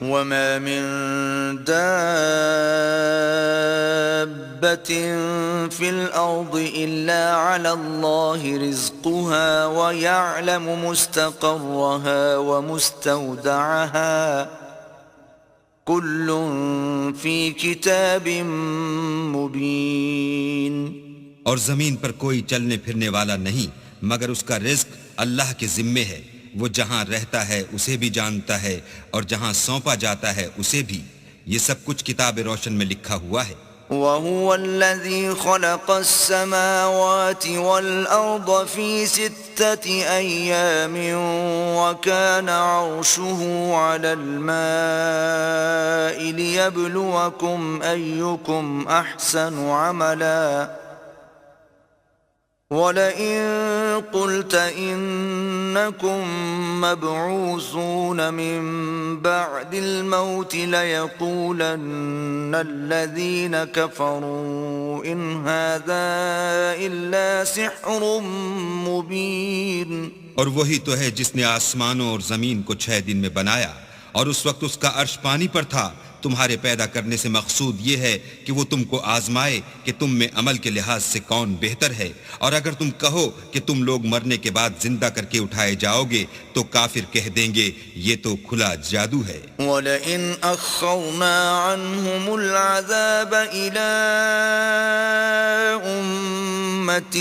وما من دابة في الأرض إلا على الله رزقها ويعلم مستقرها ومستودعها كل في كتاب مبين. اور زمین پر کوئی چلنے پھرنے والا نہیں مگر اس کا رزق اللہ کے ذمے ہے. وہ جہاں رہتا ہے اسے بھی جانتا ہے اور جہاں سونپا جاتا ہے اسے بھی. یہ سب کچھ کتاب روشن میں لکھا ہوا ہے. وَهُوَ الَّذِي خَلَقَ السَّمَاوَاتِ وَالْأَرْضَ فِي 6 أَيَّامٍ وَكَانَ عَرْشُهُ عَلَى الْمَاءِ لِيَبْلُوَكُمْ أَيُّكُمْ أَحْسَنُ عَمَلًا وَلَئِن قُلْتَ إِنَّكُمْ مَبْعُوثُونَ مِنْ بَعْدِ الْمَوْتِ لَيَقُولَنَّ الَّذِينَ كَفَرُوا إِنْ هَذَا إِلَّا سِحْرٌ مُبِينٌ. اور وہی تو ہے جس نے آسمانوں اور زمین کو 6 دن میں بنایا اور اس وقت اس کا عرش پانی پر تھا. تمہارے پیدا کرنے سے مقصود یہ ہے کہ وہ تم کو آزمائے کہ تم میں عمل کے لحاظ سے کون بہتر ہے. اور اگر تم کہو کہ تم لوگ مرنے کے بعد زندہ کر کے اٹھائے جاؤ گے تو کافر کہہ دیں گے یہ تو کھلا جادو ہے. وَلَئِنْ أَخَّرْنَا عَنْهُمُ الْعَذَابَ إِلَىٰ أُمَّةٍ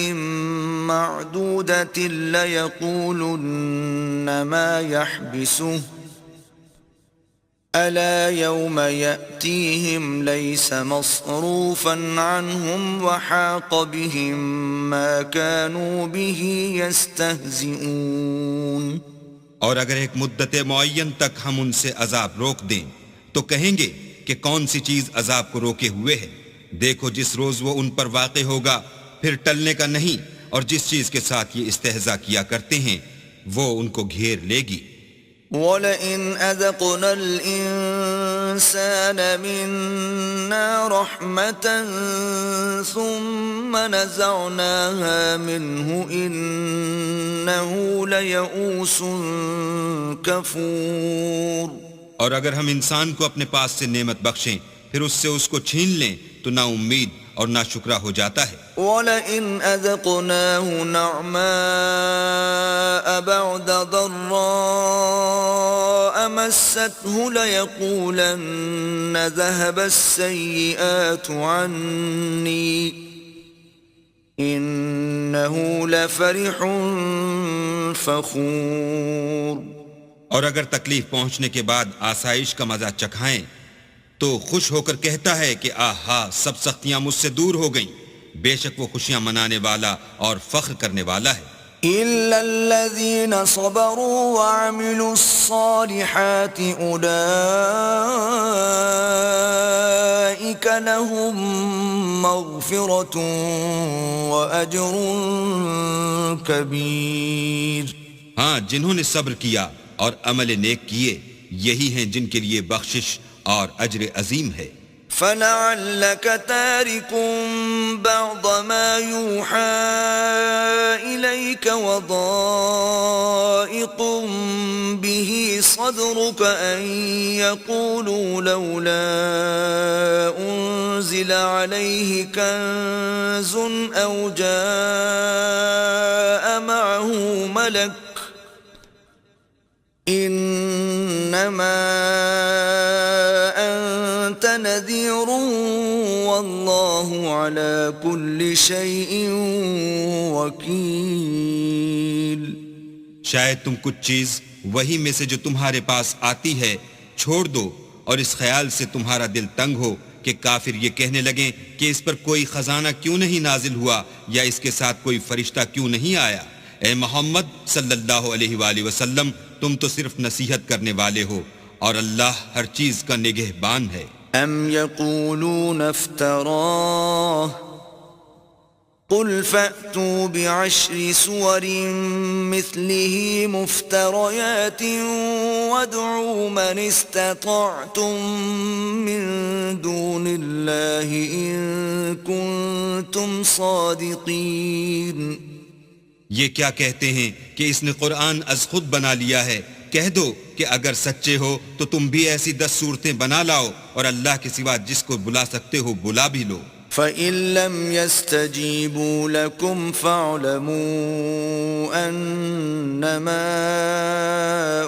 مَّعْدُودَةٍ لَيَقُولُنَّ مَا يَحْبِسُهُ أَلَا يَوْمَ يَأْتِيهِمْ لَيْسَ مَصْرُوفًا عَنْهُمْ وَحَاقَ بِهِمْ مَا كَانُوا بِهِ يَسْتَهْزِئُونَ. اور اگر ایک مدت معین تک ہم ان سے عذاب روک دیں تو کہیں گے کہ کون سی چیز عذاب کو روکے ہوئے ہے. دیکھو جس روز وہ ان پر واقع ہوگا پھر ٹلنے کا نہیں. اور جس چیز کے ساتھ یہ استہزاء کیا کرتے ہیں وہ ان کو گھیر لے گی. وَلَئِنْ أَذَقْنَا الْإِنسَانَ مِنَّا رَحْمَةً ثُمَّ نَزَعْنَاهَا مِنْهُ إِنَّهُ لَيَئُوسٌ كَفُورٌ. اور اگر ہم انسان کو اپنے پاس سے نعمت بخشیں پھر اس سے اس کو چھین لیں تو نا امید اور نا شکرہ ہو جاتا ہے. وَلَئِنْ أَذَقْنَاهُ نَعْمَاءَ بَعْدَ ضَرَّاءَ مَسَّتْهُ لَيَقُولَنَّ ذَهَبَ السَّيِّئَاتُ عَنِّي إِنَّهُ لَفَرِحٌ فَخُورٌ. اور اگر تکلیف پہنچنے کے بعد آسائش کا مزہ چکھائیں تو خوش ہو کر کہتا ہے کہ آہا سب سختیاں مجھ سے دور ہو گئیں. بے شک وہ خوشیاں منانے والا اور فخر کرنے والا ہے. إِلَّا الَّذِينَ صَبَرُوا وَعَمِلُوا الصَّالِحَاتِ أُولَئِكَ لَهُم مَّغْفِرَةٌ وَأَجْرٌ كَبِيرٌ. ہاں جنہوں نے صبر کیا اور عمل نیک کیے یہی ہیں جن کے لیے بخشش اور اجر عظیم ہے. فَلَعَلَّكَ تَارِكٌ بَعْضَ مَا يُوحَىٰ إِلَيْكَ وَضَائِقٌ بِهِ صَدْرُكَ أَن يَقُولُوا لَوْلَا أُنزِلَ عَلَيْهِ كَنزٌ أَوْ جَاءَ مَعَهُ مَلَكٌ إِنَّمَا أَنتَ نَذِيرٌ وَاللَّهُ عَلَى كُلِّ شَيْءٍ وَكِيلٌ. شاید تم کچھ چیز وہی میں سے جو تمہارے پاس آتی ہے چھوڑ دو اور اس خیال سے تمہارا دل تنگ ہو کہ کافر یہ کہنے لگیں کہ اس پر کوئی خزانہ کیوں نہیں نازل ہوا یا اس کے ساتھ کوئی فرشتہ کیوں نہیں آیا. اے محمد صلی اللہ علیہ وآلہ وسلم تم تو صرف نصیحت کرنے والے ہو اور اللہ ہر چیز کا نگہبان ہے. ام یقولون افتراه قل فأتوا بعشر سور مثله مفتريات وادعوا من استطعتم من دون الله إن كنتم صادقين. یہ کیا کہتے ہیں کہ اس نے قرآن از خود بنا لیا ہے؟ کہہ دو کہ اگر سچے ہو تو تم بھی ایسی 10 صورتیں بنا لاؤ اور اللہ کے سوا جس کو بلا سکتے ہو بلا بھی لو۔ فَإِن لَّمْ يَسْتَجِيبُوا لَكُمْ فَاعْلَمُوا أَنَّمَا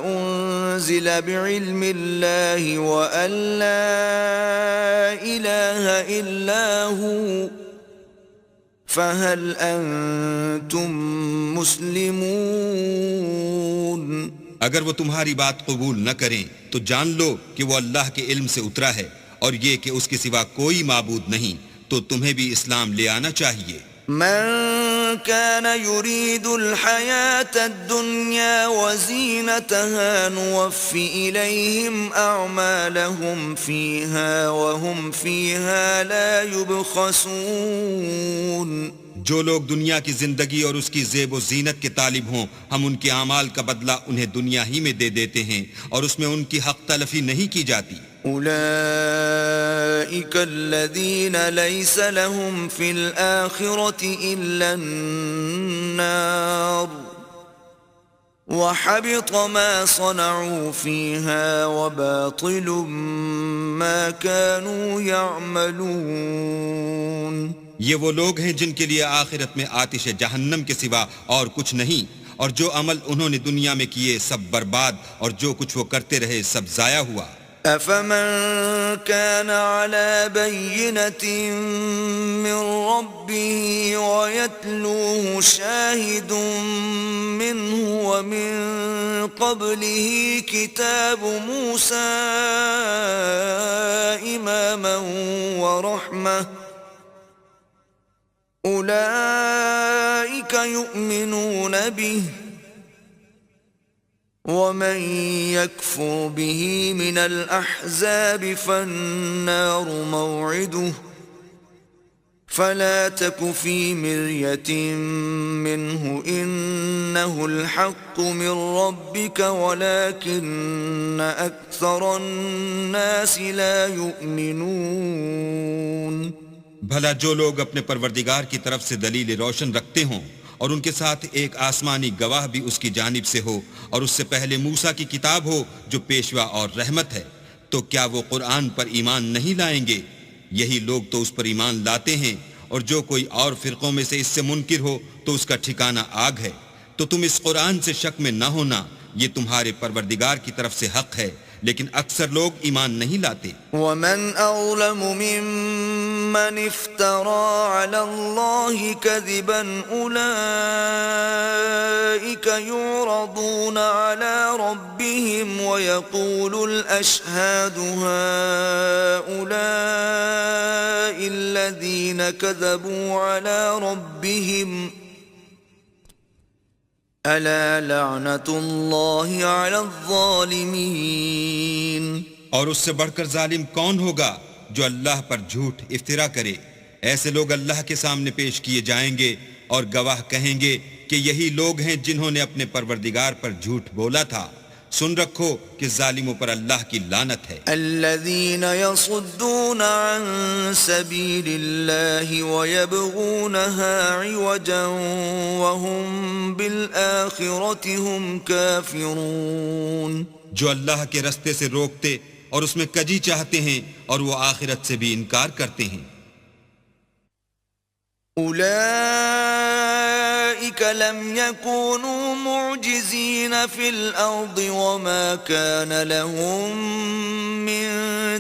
أُنزِلَ بِعِلْمِ اللَّهِ وَأَن لَّا إِلَٰهَ إِلَّا هُوَ فَهَلْ أَنتُم مُّسْلِمُونَ۔ اگر وہ تمہاری بات قبول نہ کریں تو جان لو کہ وہ اللہ کے علم سے اترا ہے، اور یہ کہ اس کے سوا کوئی معبود نہیں، تو تمہیں بھی اسلام لے آنا چاہیے۔ من كان يريد الحياة الدنيا وزينتها نوف إليهم أعمالهم فيها وهم فيها لا يبخسون۔ جو لوگ دنیا کی زندگی اور اس کی زیب و زینت کے طالب ہوں، ہم ان کے اعمال کا بدلہ انہیں دنیا ہی میں دے دیتے ہیں اور اس میں ان کی حق تلفی نہیں کی جاتی۔ أولئك الذين ليس لهم في الآخرة إلا النار وحبط ما صنعوا فيها وباطل ما كانوا يعملون۔ یہ وہ لوگ ہیں جن کے لیے آخرت میں آتش جہنم کے سوا اور کچھ نہیں، اور جو عمل انہوں نے دنیا میں کیے سب برباد، اور جو کچھ وہ کرتے رہے سب ضائع ہوا۔ أفمن كان على بينة من ربه ويتلوه شاهد منه ومن قبله كتاب موسى إماما ورحمة أولئك يؤمنون به ومن يكفر به من الأحزاب فالنار موعده فلا تك في مرية منه إنه الحق من ربك ولكن أكثر الناس لا يؤمنون۔ بھلا جو لوگ اپنے پروردگار کی طرف سے دلیل روشن رکھتے ہوں اور ان کے ساتھ ایک آسمانی گواہ بھی اس کی جانب سے ہو، اور اس سے پہلے موسیٰ کی کتاب ہو جو پیشوا اور رحمت ہے، تو کیا وہ قرآن پر ایمان نہیں لائیں گے؟ یہی لوگ تو اس پر ایمان لاتے ہیں، اور جو کوئی اور فرقوں میں سے اس سے منکر ہو تو اس کا ٹھکانہ آگ ہے۔ تو تم اس قرآن سے شک میں نہ ہونا، یہ تمہارے پروردگار کی طرف سے حق ہے، لیکن اکثر لوگ ایمان نہیں لاتے۔ ومن أظلم ممن افترى على الله كذبا أولئك يعرضون على ربهم ويقول الأشهاد هؤلاء الذين كذبوا على ربهم ألا لعنة الله على الظالمين۔ اور اس سے بڑھ کر ظالم کون ہوگا جو اللہ پر جھوٹ افترا کرے؟ ایسے لوگ اللہ کے سامنے پیش کیے جائیں گے اور گواہ کہیں گے کہ یہی لوگ ہیں جنہوں نے اپنے پروردگار پر جھوٹ بولا تھا۔ سن رکھو کہ ظالموں پر اللہ کی لعنت ہے۔ الذين يصدون عن سبيل الله ويبغونها عوجا وهم بالآخرة هم كافرون۔ جو اللہ کے رستے سے روکتے اور اس میں کجی چاہتے ہیں اور وہ آخرت سے بھی انکار کرتے ہیں۔ أولئك لم يكونوا معجزين في الأرض وما كان لهم من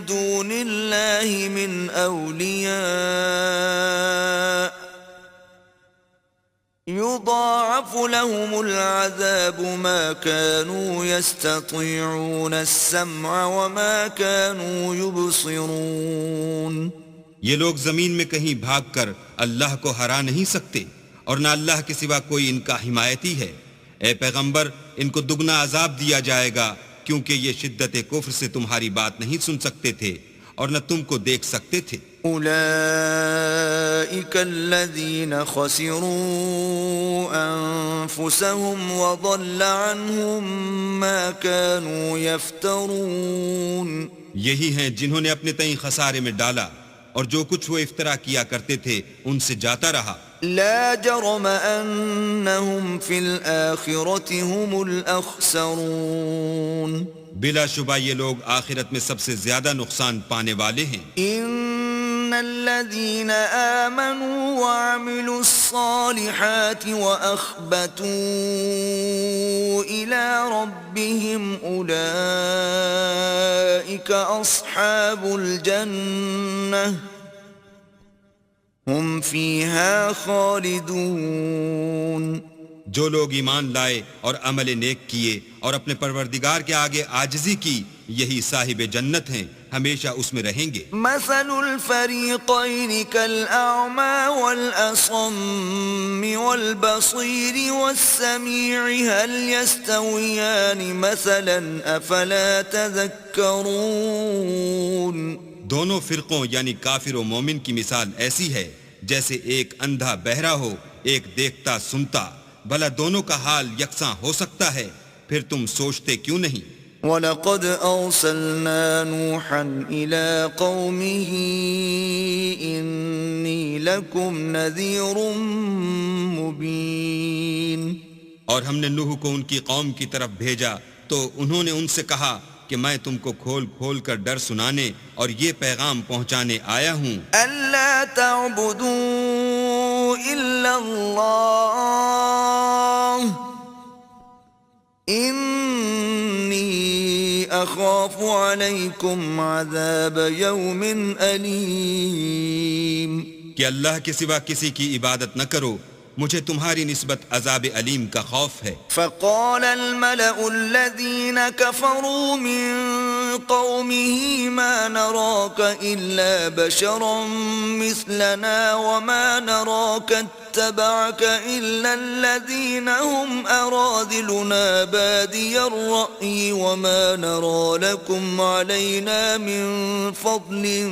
دون الله من أولياء يضاعف لهم العذاب ما كانوا يستطيعون السمع وما كانوا يبصرون۔ یہ لوگ زمین میں کہیں بھاگ کر اللہ کو ہرا نہیں سکتے، اور نہ اللہ کے سوا کوئی ان کا حمایتی ہے۔ اے پیغمبر، ان کو دگنا عذاب دیا جائے گا، کیونکہ یہ شدت کفر سے تمہاری بات نہیں سن سکتے تھے اور نہ تم کو دیکھ سکتے تھے۔ أولئك الذين خسروا أنفسهم وضل عنهم ما كانوا يفترون۔ یہی ہیں جنہوں نے اپنے تئیں خسارے میں ڈالا، اور جو کچھ وہ افطرا کیا کرتے تھے ان سے جاتا رہا۔ لا جرم أنهم في الآخرة هم الأخسرون بلا شبہ یہ لوگ آخرت میں سب سے زیادہ نقصان پانے والے ہیں. إن الذين آمنوا وعملوا الصالحات وأخبتوا إلى ربهم أولئك أصحاب الجنة هم فيها خالدون. جو لوگ ایمان لائے اور عمل نیک کیے اور اپنے پروردگار کے آگے عاجزی کی یہی صاحب جنت ہیں، ہمیشہ اس میں رہیں گے. مثل الفريقين كالأعمى والأصم والبصير والسميع هل يستويان مثلا أفلا تذكرون. دونوں فرقوں یعنی کافر و مومن کی مثال ایسی ہے جیسے ایک اندھا بہرا ہو، ایک دیکھتا سنتا. بھلا دونوں کا حال یکساں ہو سکتا ہے؟ پھر تم سوچتے کیوں نہیں؟ وَلَقَدْ أَرْسَلْنَا نُوحًا إِلَىٰ قَوْمِهِ إِنِّي لَكُمْ نَذِيرٌ مُّبِينٌ. اور ہم نے نوح کو ان کی قوم کی طرف بھیجا تو انہوں نے ان سے کہا کہ میں تم کو کھول کھول کر ڈر سنانے اور یہ پیغام پہنچانے آیا ہوں. أَلَّا تَعْبُدُوا إِلَّا اللَّهَ إِنِّي أَخَافُ عَلَيْكُمْ عَذَابَ يَوْمٍ أَلِيمٍ. کہ اللہ کے سوا کسی کی عبادت نہ کرو، مجھے تمہاری نسبت عذاب علیم کا خوف ہے. فقال الملأ الذين كفروا من قومه ما نراك إلا بشرا مثلنا وما نراك اتبعك إلا الذين هم أراذلنا بادي الرأي وما نرى لكم علينا من فضل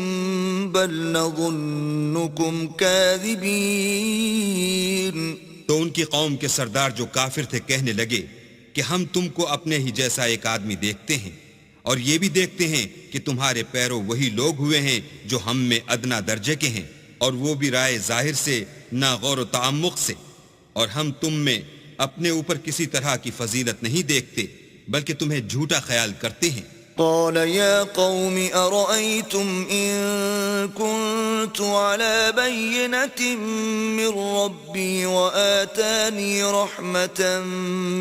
بل نظنكم كاذبين. تو ان کی قوم کے سردار جو کافر تھے کہنے لگے کہ ہم تم کو اپنے ہی جیسا ایک آدمی دیکھتے ہیں اور یہ بھی دیکھتے ہیں کہ تمہارے پیرو وہی لوگ ہوئے ہیں جو ہم میں ادنا درجے کے ہیں، اور وہ بھی رائے ظاہر سے نہ غور و تعمق سے، اور ہم تم میں اپنے اوپر کسی طرح کی فضیلت نہیں دیکھتے بلکہ تمہیں جھوٹا خیال کرتے ہیں. قال يا قوم أرأيتم إن كنت على بينة من ربي وآتاني رحمة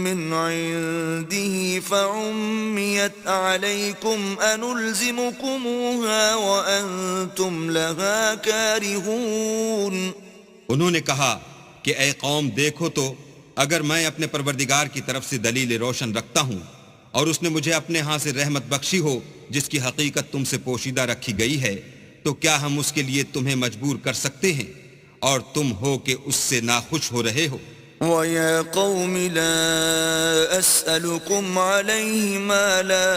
من عنده فعميت عليكم أنلزمكموها وأنتم لها كارهون. انہوں نے کہا کہ اے قوم دیکھو تو اگر میں اپنے پروردگار کی طرف سے دلیل روشن رکھتا ہوں اور اس نے مجھے اپنے ہاں سے رحمت بخشی ہو جس کی حقیقت تم سے پوشیدہ رکھی گئی ہے، تو کیا ہم اس کے لیے تمہیں مجبور کر سکتے ہیں اور تم ہو کہ اس سے ناخوش ہو رہے ہو؟ وَيَا قَوْمِ لَا أَسْأَلُكُمْ عَلَيْهِ مَالًا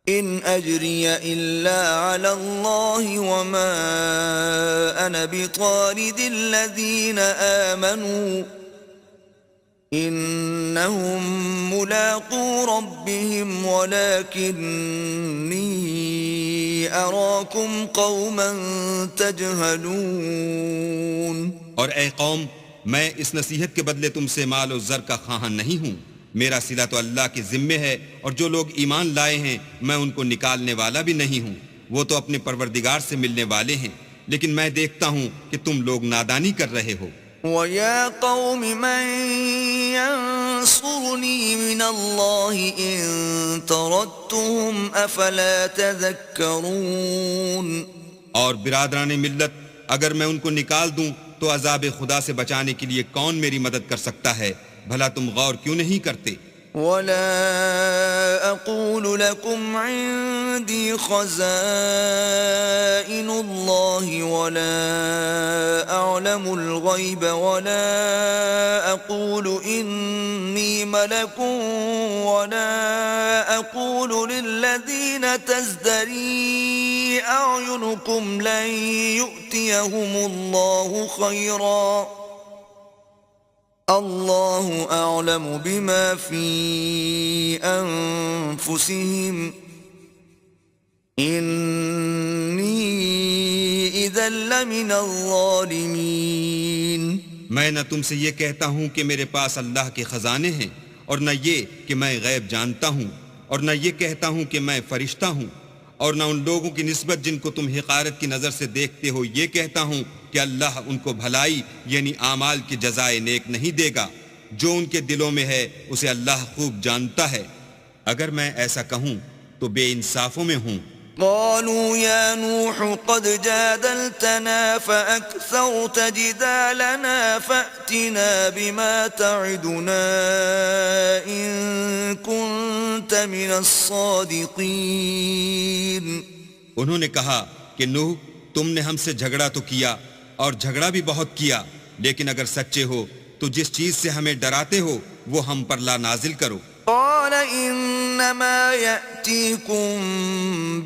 إِنْ أَجْرِيَ إِلَّا عَلَى اللَّهِ وَمَا أَنَا بِطَارِدِ الَّذِينَ آمَنُوا إِنَّهُمْ مُلَاقُو رَبِّهِمْ وَلَكِنِّي أَرَاكُمْ قَوْمًا تَجْهَلُونَ. اور اے قوم، میں اس نصیحت کے بدلے تم سے مال و زر کا خواہاں نہیں ہوں. میرا صلہ تو اللہ کے ذمے ہے، اور جو لوگ ایمان لائے ہیں میں ان کو نکالنے والا بھی نہیں ہوں. وہ تو اپنے پروردگار سے ملنے والے ہیں، لیکن میں دیکھتا ہوں کہ تم لوگ نادانی کر رہے ہو. وَيَا قَوْمِ مَنْ يَنْصُرُنِي مِنَ اللَّهِ إِن طَرَدتُّهُمْ أَفَلَا تَذَكَّرُونَ. اور برادران ملت، اگر میں ان کو نکال دوں تو عذاب خدا سے بچانے کے لیے کون میری مدد کر سکتا ہے؟ بھلا تم غور کیوں نہیں کرتے؟ وَلَا أَقُولُ لَكُمْ عِندِي خَزَائِنُ اللَّهِ وَلَا أَعْلَمُ الْغَيْبَ وَلَا أَقُولُ إِنِّي مَلَكٌ وَلَا أَقُولُ لِلَّذِينَ تَزْدَرِي أَعْيُنُكُمْ لَن يُؤْتِيَهُمُ اللَّهُ خَيْرًا اللہ اعلم بما فی انفسهم انی إذا لمن الظالمين. میں نہ تم سے یہ کہتا ہوں کہ میرے پاس اللہ کے خزانے ہیں، اور نہ یہ کہ میں غیب جانتا ہوں، اور نہ یہ کہتا ہوں کہ میں فرشتہ ہوں، اور نہ ان لوگوں کی نسبت جن کو تم حقارت کی نظر سے دیکھتے ہو یہ کہتا ہوں کہ اللہ ان کو بھلائی یعنی اعمال کی جزائے نیک نہیں دے گا. جو ان کے دلوں میں ہے اسے اللہ خوب جانتا ہے. اگر میں ایسا کہوں تو بے انصافوں میں ہوں. قالوا يا نوح قد جادلتنا فأكثرت جدالنا فأتنا بما تعدنا إن كنت من الصادقين. انہوں نے کہا کہ نوح تم نے ہم سے جھگڑا تو کیا اور جھگڑا بھی بہت کیا، لیکن اگر سچے ہو تو جس چیز سے ہمیں ڈراتے ہو وہ ہم پر لا نازل کرو. قال انما يأتيكم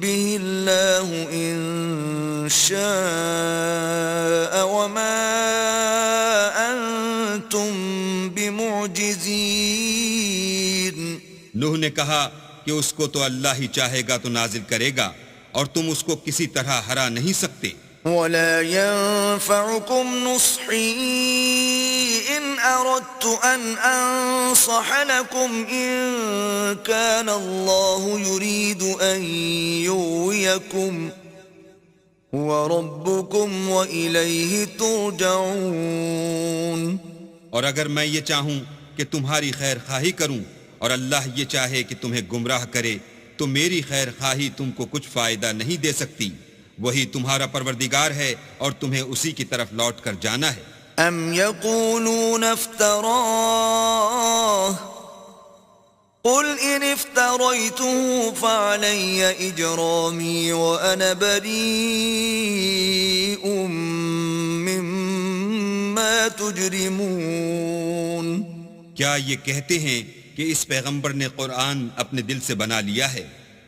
به الله ان شاء وما انتم بمعجزين. نوح نے کہا کہ اس کو تو اللہ ہی چاہے گا تو نازل کرے گا، اور تم اس کو کسی طرح ہرا نہیں سکتے. ولا ينفعكم نصحي إن أردت أن أنصح لكم إن كان الله يريد أن يغويكم هو ربكم وإليه ترجعون. اور اگر میں یہ چاہوں کہ تمہاری خیر خواہی کروں اور اللہ یہ چاہے کہ تمہیں گمراہ کرے تو میری خیر خواہی تم کو کچھ فائدہ نہیں دے سکتی. وہی تمہارا پروردگار ہے اور تمہیں اسی کی طرف لوٹ کر جانا ہے. ام يقولون افتراه قل ان افتريته فعلي اجرامي وانا بريء مما تجرمون. کیا یہ کہتے ہیں کہ اس پیغمبر نے قرآن اپنے دل سے بنا لیا ہے؟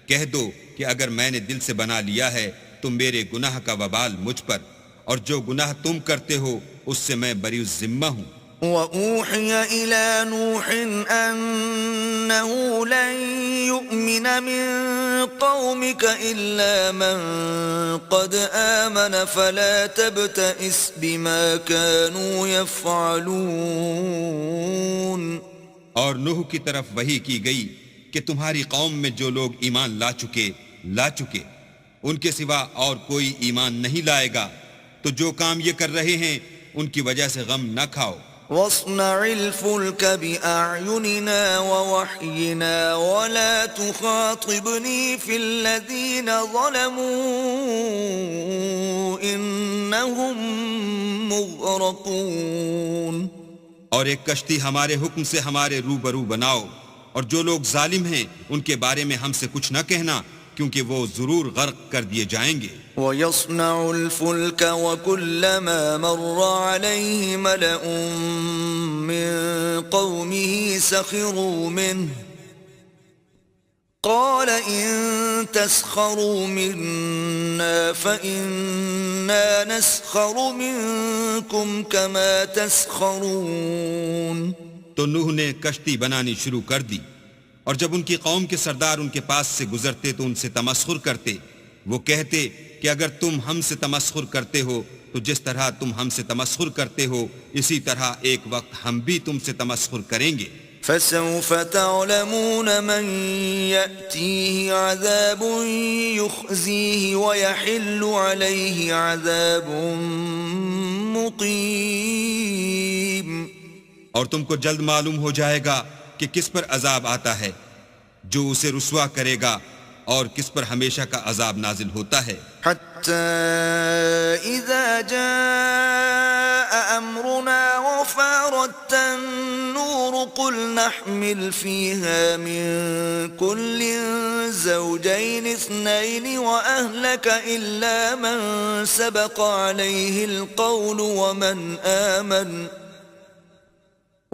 کہہ دو کہ اگر میں نے دل سے بنا لیا ہے تو میرے گناہ کا وبال مجھ پر، اور جو گناہ تم کرتے ہو اس سے میں بری الذمہ ہوں. وَأُوحِيَ إِلَى نُوحٍ أَنَّهُ لَن يُؤْمِنَ مِن قَوْمِكَ إِلَّا مَن قَدْ آمَنَ فَلَا تَبْتَئِسْ بِمَا كَانُوا يَفْعَلُونَ. اور نوح کی طرف وحی کی گئی کہ تمہاری قوم میں جو لوگ ایمان لا چکے ان کے سوا اور کوئی ایمان نہیں لائے گا، تو جو کام یہ کر رہے ہیں ان کی وجہ سے غم نہ کھاؤ. وَاصْنَعِ الْفُلْكَ بِأَعْيُنِنَا وَوَحْيِنَا وَلَا تُخَاطِبْنِي فِي الَّذِينَ ظَلَمُوا إِنَّهُمْ مُغْرَقُونَ. اور ایک کشتی ہمارے حکم سے ہمارے روبرو بناؤ، اور جو لوگ ظالم ہیں ان کے بارے میں ہم سے کچھ نہ کہنا، کیونکہ وہ ضرور غرق کر دیے جائیں گے. وَيَصْنَعُ الْفُلْكَ وَكُلَّمَا مَرَّ عَلَيْهِ مَلَأٌ مِّن قَوْمِهِ سَخِرُوا مِنْهُ قَالَ إِن تَسْخَرُوا مِنَّا فَإِنَّا نَسْخَرُ مِنكُمْ كَمَا تَسْخَرُونَ. تو نوح نے کشتی بنانی شروع کر دی، اور جب ان کی قوم کے سردار ان کے پاس سے گزرتے تو ان سے تمسخر کرتے. وہ کہتے کہ اگر تم ہم سے تمسخر کرتے ہو تو جس طرح تم ہم سے تمسخر کرتے ہو اسی طرح ایک وقت ہم بھی تم سے تمسخر کریں گے. فَسَوْفَ تَعْلَمُونَ مَنْ يَأْتِيهِ عَذَابٌ يُخْزِيهِ وَيَحِلُّ عَلَيْهِ عَذَابٌ مُقِيمٌ. اور تم کو جلد معلوم ہو جائے گا کہ کس پر عذاب آتا ہے جو اسے رسوا کرے گا، اور کس پر ہمیشہ کا عذاب نازل ہوتا ہے. حَتَّى إِذَا جَاءَ أَمْرُنَا وَفَارَتِ النُّورُ قُلْ نَحْمِلُ فِيهَا مِن كُلٍّ زَوْجَيْنِ اثْنَيْنِ وَأَهْلَكَ إِلَّا مَن سَبَقَ عَلَيْهِ الْقَوْلُ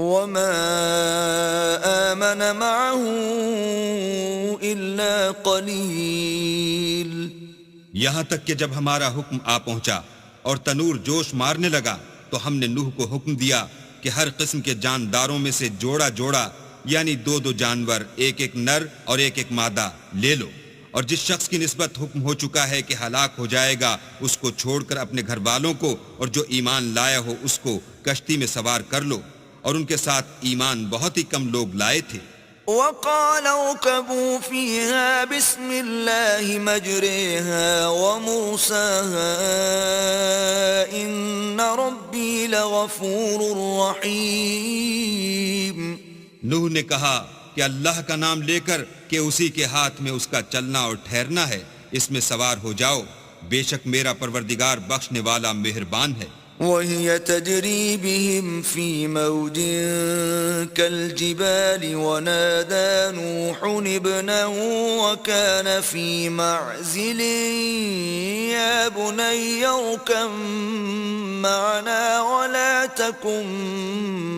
وَمَا آمَنَ مَعَهُ إِلَّا قَلِيلٌ. یہاں تک کہ جب ہمارا حکم آ پہنچا اور تنور جوش مارنے لگا تو ہم نے نوح کو حکم دیا کہ ہر قسم کے جانداروں میں سے جوڑا جوڑا یعنی 2 جانور، ایک نر اور ایک مادہ لے لو. اور جس شخص کی نسبت حکم ہو چکا ہے کہ ہلاک ہو جائے گا اس کو چھوڑ کر اپنے گھر والوں کو اور جو ایمان لایا ہو اس کو کشتی میں سوار کر لو، اور ان کے ساتھ ایمان بہت ہی کم لوگ لائے تھے۔ وقال اركبوا فيها بسم الله مجريها ومرساها إن ربي لغفور رحيم۔ نوح نے کہا کہ اللہ کا نام لے کر کہ اسی کے ہاتھ میں اس کا چلنا اور ٹھہرنا ہے، اس میں سوار ہو جاؤ، بے شک میرا پروردگار بخشنے والا مہربان ہے۔ وهي تجري بهم في موج كالجبال ونادى نوح ابنه وكان في معزل يا بني اركب معنا ولا تكن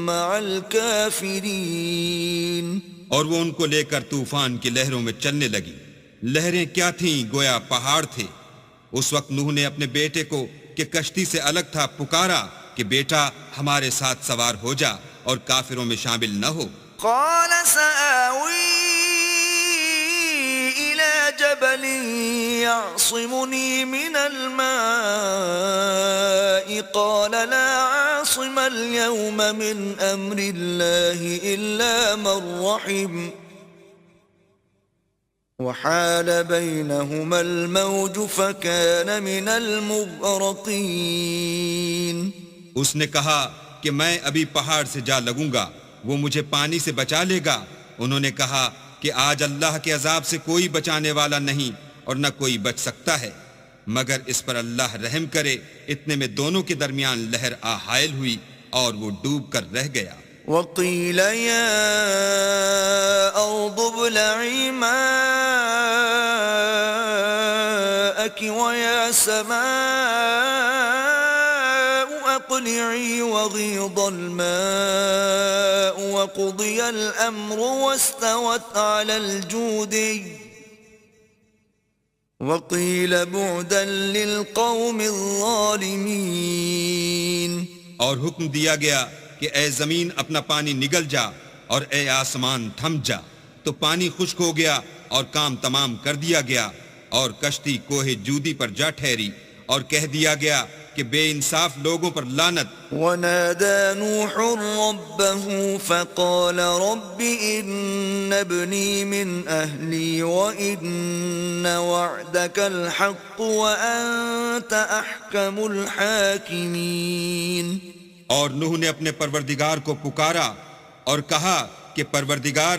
مع الكافرين۔ اور وہ ان کو لے کر طوفان کی لہروں میں چلنے لگی۔ لہریں کیا تھیں؟ گویا پہاڑ تھے۔ اس وقت نوح نے اپنے بیٹے کو کہ کشتی سے الگ تھا پکارا کہ بیٹا ہمارے ساتھ سوار ہو جا اور کافروں میں شامل نہ ہو۔ قال سآوي إلى جبل يعصمني من الماء قال لا عاصم اليوم من أمر الله إلا من رحم وحال بينهما الموج فكان من المغرقين۔ اس نے کہا کہ میں ابھی پہاڑ سے جا لگوں گا، وہ مجھے پانی سے بچا لے گا۔ انہوں نے کہا کہ آج اللہ کے عذاب سے کوئی بچانے والا نہیں اور نہ کوئی بچ سکتا ہے مگر اس پر اللہ رحم کرے۔ اتنے میں دونوں کے درمیان لہر حائل ہوئی اور وہ ڈوب کر رہ گیا۔ وقيل يا أرض ابلعي ماءك ويا سماء أقلعي وغيض الماء وقضي الأمر واستوت على الجودي وقيل بعدا للقوم الظالمين۔ اور حکم دیا گیا کہ اے زمین اپنا پانی نگل جا اور اے آسمان تھم جا، تو پانی خشک ہو گیا اور کام تمام کر دیا گیا، اور کشتی کوہ جودی پر جا ٹھہری، اور کہہ دیا گیا کہ بے انصاف لوگوں پر لعنت۔ ونادى نوح ربه فقال رب إن ابني من أهلي وإن وعدك الحق وأنت أحكم الحاكمين۔ اور نوح نے اپنے پروردگار کو پکارا اور کہا کہ پروردگار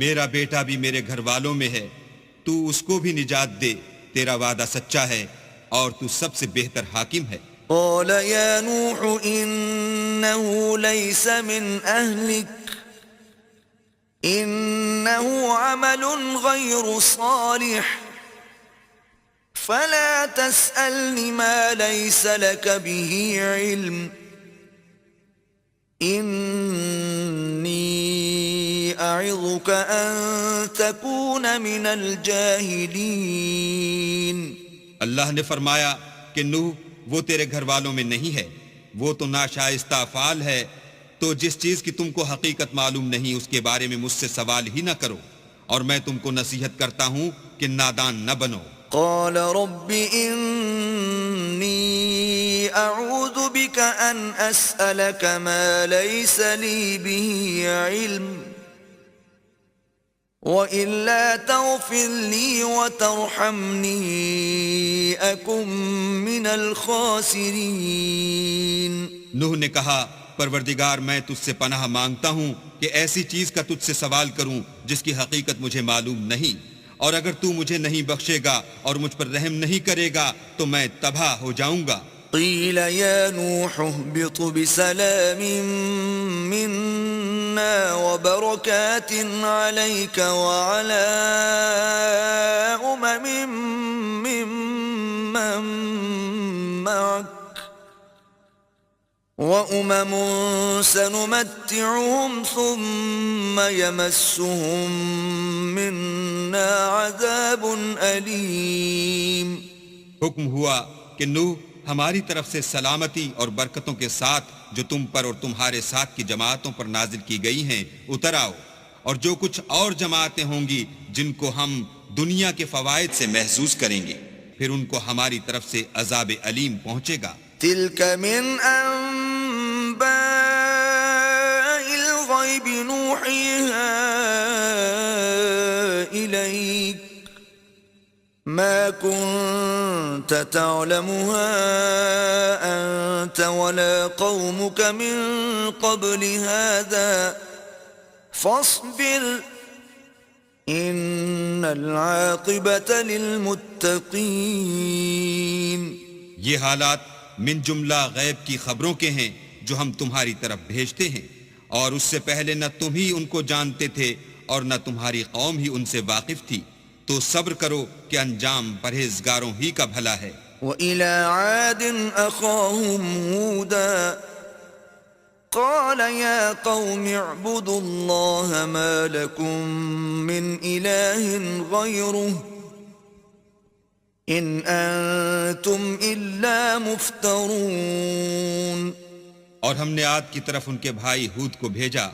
میرا بیٹا بھی میرے گھر والوں میں ہے، تو اس کو بھی نجات دے، تیرا وعدہ سچا ہے اور تو سب سے بہتر حاکم ہے۔ قال يا نوح إنه ليس من أهلك إنه عمل غير صالح فلا تسألني ما ليس لك به علم إني أعظك أن تكون من الجاهلين۔ اللہ نے فرمایا کہ نوح وہ تیرے گھر والوں میں نہیں ہے، وہ تو ناشائستہ افعال ہے، تو جس چیز کی تم کو حقیقت معلوم نہیں اس کے بارے میں مجھ سے سوال ہی نہ کرو، اور میں تم کو نصیحت کرتا ہوں کہ نادان نہ بنو۔ قال رب إني أعوذ بك أن أسألك ما ليس لي به علم وإلا تغفر لي وترحمني أكن من الخاسرين۔ نوح نے کہا پروردگار میں تجھ سے پناہ مانگتا ہوں کہ ایسی چیز کا تجھ سے سوال کروں جس کی حقیقت مجھے معلوم نہیں، اور اگر تو مجھے نہیں بخشے گا اور مجھ پر رحم نہیں کرے گا تو میں تباہ ہو جاؤں گا۔ قيل يا نوح اهبط بسلام منا وبركات عليك وعلى ممن معك وأمم سنمتعهم ثم يمسهم منا عذاب أليم۔ حکم ہوا کہ نوح ہماری طرف سے سلامتی اور برکتوں کے ساتھ جو تم پر اور تمہارے ساتھ کی جماعتوں پر نازل کی گئی ہیں اتر آؤ، اور جو کچھ اور جماعتیں ہوں گی جن کو ہم دنیا کے فوائد سے محظوظ کریں گے، پھر ان کو ہماری طرف سے عذاب علیم پہنچے گا۔ تلك من أنباء الغيب نوحيها إليك ما كنت تعلمها أنت ولا قومك من قبل هذا فاصبر إن العاقبة للمتقين۔ یہ حالات من جملہ غیب کی خبروں کے ہیں جو ہم تمہاری طرف بھیجتے ہیں، اور اس سے پہلے نہ تم ہی ان کو جانتے تھے اور نہ تمہاری قوم ہی ان سے واقف تھی، تو صبر کرو کہ انجام پرہیزگاروں ہی کا بھلا ہے۔ وَإِلَى عَادٍ أَخَاهُمْ هُودًا قَالَ يَا قَوْمِ اعْبُدُوا اللَّهَ مَا لَكُمْ مِنْ إِلَٰهٍ غَيْرُهُ إِنْ أَنْتُمْ إِلَّا مُفْتَرُونَ۔ اور ہم نے عاد کی طرف ان کے بھائی ہود کو بھیجا،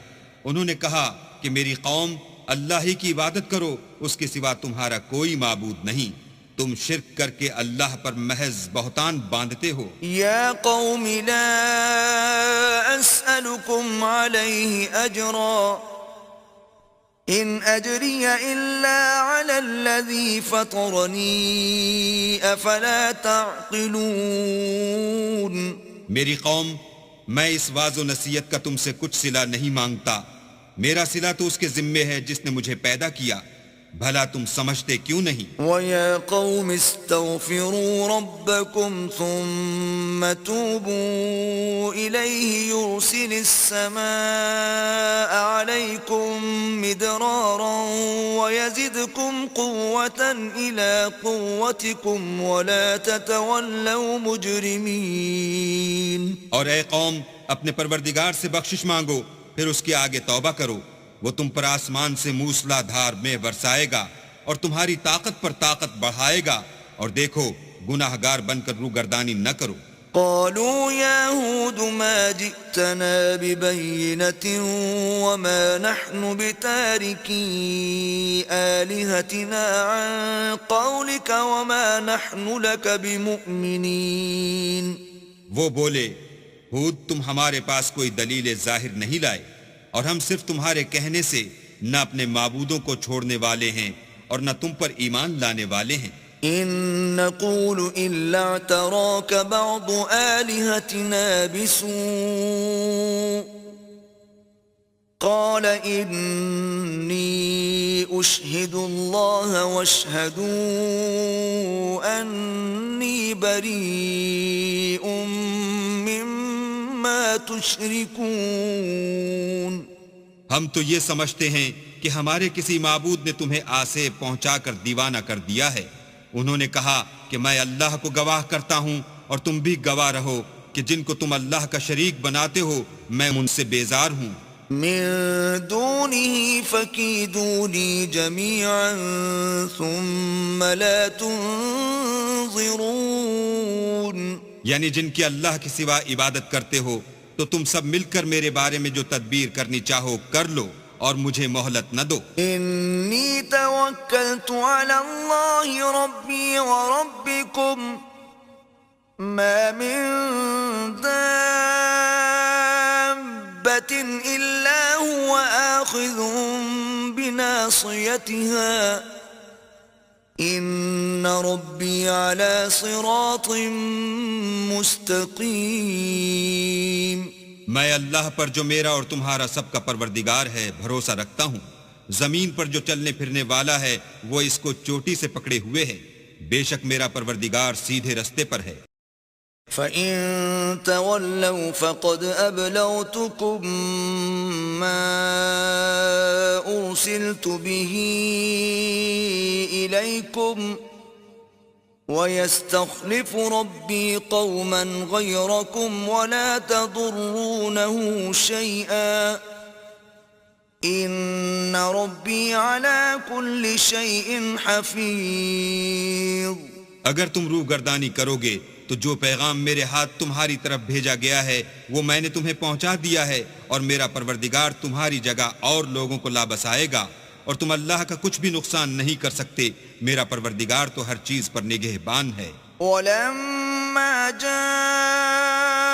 انہوں نے کہا کہ میری قوم اللہ ہی کی عبادت کرو، اس کے سوا تمہارا کوئی معبود نہیں، تم شرک کر کے اللہ پر محض بہتان باندھتے ہو۔ یا قوم لا اسألکم علیہ اجرا ان اجری الا علی الذی فطرنی افلا تعقلون۔ میری قوم، میں اس واعظ و نصیحت کا تم سے کچھ صلہ نہیں مانگتا، میرا صلہ تو اس کے ذمے ہے جس نے مجھے پیدا کیا، بھلا تم سمجھتے کیوں نہیں؟ وَيَا قَوْمِ اسْتَغْفِرُوا رَبَّكُمْ ثُمَّ تُوبُوا إِلَيْهِ يُرْسِلِ السَّمَاءَ عَلَيْكُمْ مِدْرَارًا وَيَزِدْكُمْ قُوَّةً إِلَى قُوَّتِكُمْ وَلَا تَتَوَلَّوْا مُجْرِمِينَ۔ اور اے قوم، اپنے پروردگار سے بخشش مانگو، پھر اس کے آگے توبہ کرو، وہ تم پر آسمان سے موسلا دھار میں برسائے گا اور تمہاری طاقت پر طاقت بڑھائے گا، اور دیکھو گناہ گار بن کر روگردانی نہ کرو۔ قالوا يا هود ما جئتنا ببينة وما نحن بتاركي آلهتنا عن قولك وما نحن لك بمؤمنين۔ وہ بولے، ہود تم ہمارے پاس کوئی دلیل ظاہر نہیں لائے، اور ہم صرف تمہارے کہنے سے نہ اپنے معبودوں کو چھوڑنے والے ہیں اور نہ تم پر ایمان لانے والے ہیں۔ إن نقول إلا اعتراك بعض آلهتنا بسوء قال إني أشهد الله واشهدوا أني بريء مما تشركون۔ ہم تو یہ سمجھتے ہیں کہ ہمارے کسی معبود نے تمہیں آسیب پہنچا کر دیوانہ کر دیا ہے۔ انہوں نے کہا کہ میں اللہ کو گواہ کرتا ہوں اور تم بھی گواہ رہو کہ جن کو تم اللہ کا شریک بناتے ہو میں ان سے بیزار ہوں۔ من دونه فكيدوني جميعا ثم لا تنظرون۔ یعنی جن کی اللہ کے سوا عبادت کرتے ہو تو تم سب مل کر میرے بارے میں جو تدبیر کرنی چاہو کر لو اور مجھے مہلت نہ دو۔ انی توکلت علی اللہ ربی وربکم ما من دابۃ الا هو آخذ بناصیتها ان ربی علی صراط مستقیم۔ میں اللہ پر جو میرا اور تمہارا سب کا پروردگار ہے بھروسہ رکھتا ہوں، زمین پر جو چلنے پھرنے والا ہے وہ اس کو چوٹی سے پکڑے ہوئے ہے، بے شک میرا پروردگار سیدھے رستے پر ہے۔ فَإِن تَوَلَّوْا فَقَدْ أَبْلَغْتُكُمْ مَا أُرْسِلْتُ بِهِ إِلَيْكُمْ وَيَسْتَخْلِفُ رَبِّي قَوْمًا غَيْرَكُمْ وَلَا تَضُرُّونَهُ شَيْئًا إِنَّ رَبِّي عَلَى كُلِّ شَيْءٍ حَفِيظٌ۔ اگر تم روح گردانی کرو گے تو جو پیغام میرے ہاتھ تمہاری طرف بھیجا گیا ہے وہ میں نے تمہیں پہنچا دیا ہے، اور میرا پروردگار تمہاری جگہ اور لوگوں کو لا بسائے گا، اور تم اللہ کا کچھ بھی نقصان نہیں کر سکتے. میرا پروردگار تو ہر چیز پر نگہبان ہے. ولما جاء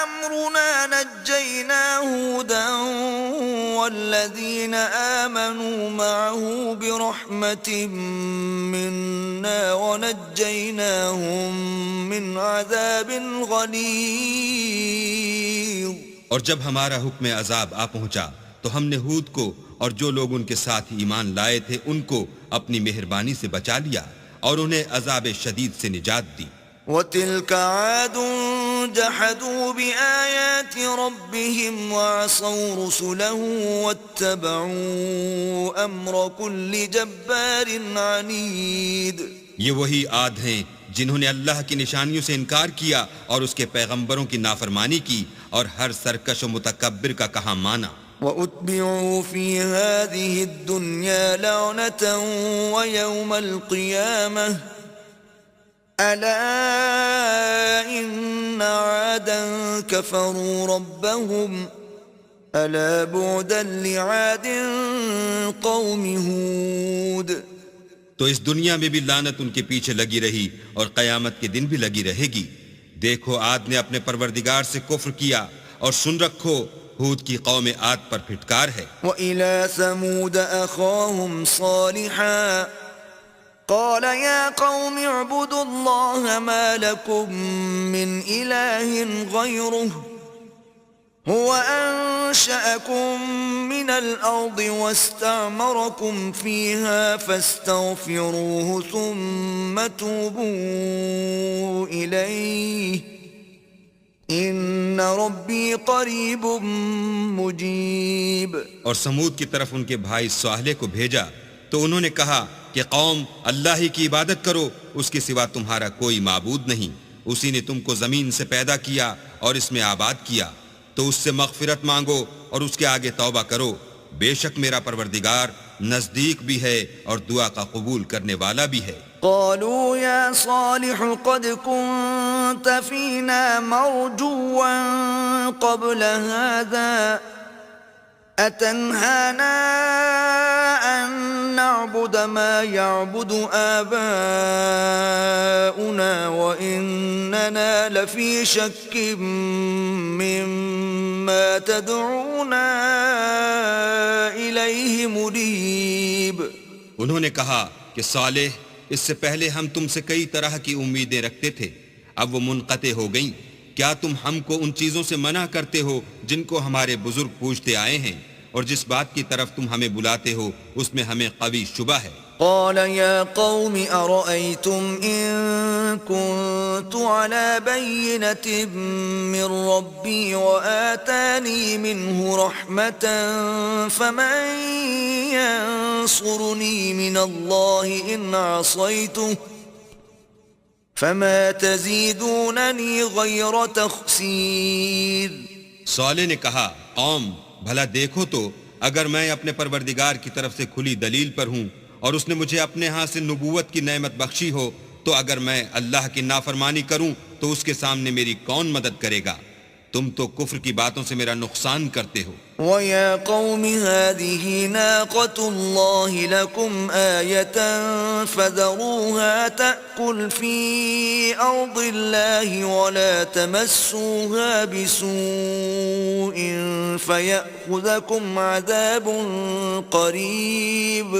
أمرنا نجينا هودا والذين آمنوا معه برحمة منا ونجيناهم من عذاب غليظ. اور جب ہمارا حکم عذاب آ پہنچا تو ہم نے ہود کو اور جو لوگ ان کے ساتھ ایمان لائے تھے ان کو اپنی مہربانی سے بچا لیا اور انہیں عذاب شدید سے نجات دی. وَتِلْكَ عَادٌ جَحَدُوا بِآيَاتِ رَبِّهِمْ وَعَصَوْا رُسُلَهُ وَاتَّبَعُوا أَمْرَ كُلِّ جَبَّارٍ عَنِيدٍ. یہ وہی عاد ہیں جنہوں نے اللہ کی نشانیوں سے انکار کیا اور اس کے پیغمبروں کی نافرمانی کی اور ہر سرکش و متکبر کا کہا مانا. وَأُتْبِعُوا فِي هَذِهِ الدُّنْيَا لَعْنَةً وَيَوْمَ الْقِيَامَةِ أَلَا إِنَّ عَادًا كَفَرُوا رَبَّهُمْ أَلَا بُعْدًا لِعَادٍ قَوْمِ هُودٍ. تو اس دنیا میں بھی لعنت ان کے پیچھے لگی رہی اور قیامت کے دن بھی لگی رہے گی. دیکھو عاد نے اپنے پروردگار سے کفر کیا اور سن رکھو ہود کی قوم عاد پر پھٹکار ہے. وَإِلَى ثَمُودَ أَخَاهُمْ صَالِحًا قَالَ يَا قَوْمِ اعْبُدُوا اللَّهَ مَا لَكُمْ مِنْ إِلَٰهٍ غَيْرُهُ هُوَ أَنشَأَكُم مِّنَ الْأَرْضِ وَاسْتَعْمَرَكُمْ فِيهَا فَاسْتَغْفِرُوهُ ثُمَّ تُوبُوا إِلَيْهِ إِنَّ رَبِّي قَرِيبٌ مُجِيبٌ. اور سمود کی طرف ان کے بھائی صالح کو بھیجا تو انہوں نے کہا کہ قوم اللہ ہی کی عبادت کرو، اس کے سوا تمہارا کوئی معبود نہیں. اسی نے تم کو زمین سے پیدا کیا اور اس میں آباد کیا، تو اس سے مغفرت مانگو اور اس کے آگے توبہ کرو. بے شک میرا پروردگار نزدیک بھی ہے اور دعا کا قبول کرنے والا بھی ہے. قالوا يا صالح قد كنت فينا مرجوا قبل هذا أتنهانا أن نعبد ما يعبد آباؤنا وإننا لفي شك مما تدعونا إليه مريب. انہوں نے کہا کہ صالح اس سے پہلے ہم تم سے کئی طرح کی امیدیں رکھتے تھے، اب وہ منقطع ہو گئیں. کیا تم ہم کو ان چیزوں سے منع کرتے ہو جن کو ہمارے بزرگ پوچھتے آئے ہیں، اور جس بات کی طرف تم ہمیں بلاتے ہو اس میں ہمیں قوی شبہ ہے. قال يا قوم أرأيتم إن كنت على بينة من ربي وآتاني منه رحمة فمن ينصرني من الله إن عصيته فما تزيدونني غير تخسير. صالح نے کہا قوم بھلا دیکھو تو اگر میں اپنے پروردگار کی طرف سے کھلی دلیل پر ہوں اور اس نے مجھے اپنے ہاں سے نبوت کی نعمت بخشی ہو، تو اگر میں اللہ کی نافرمانی کروں تو اس کے سامنے میری کون مدد کرے گا؟ تم تو کفر کی باتوں سے میرا نقصان کرتے ہو. وَيَا قَوْمِ هَذِهِ نَاقَةُ اللَّهِ لَكُمْ آيَةً فَذَرُوهَا تَأْكُلْ فِي أَرْضِ اللَّهِ وَلَا تَمَسُّوهَا بِسُوءٍ فَيَأْخُذَكُمْ عَذَابٌ قَرِيبٌ.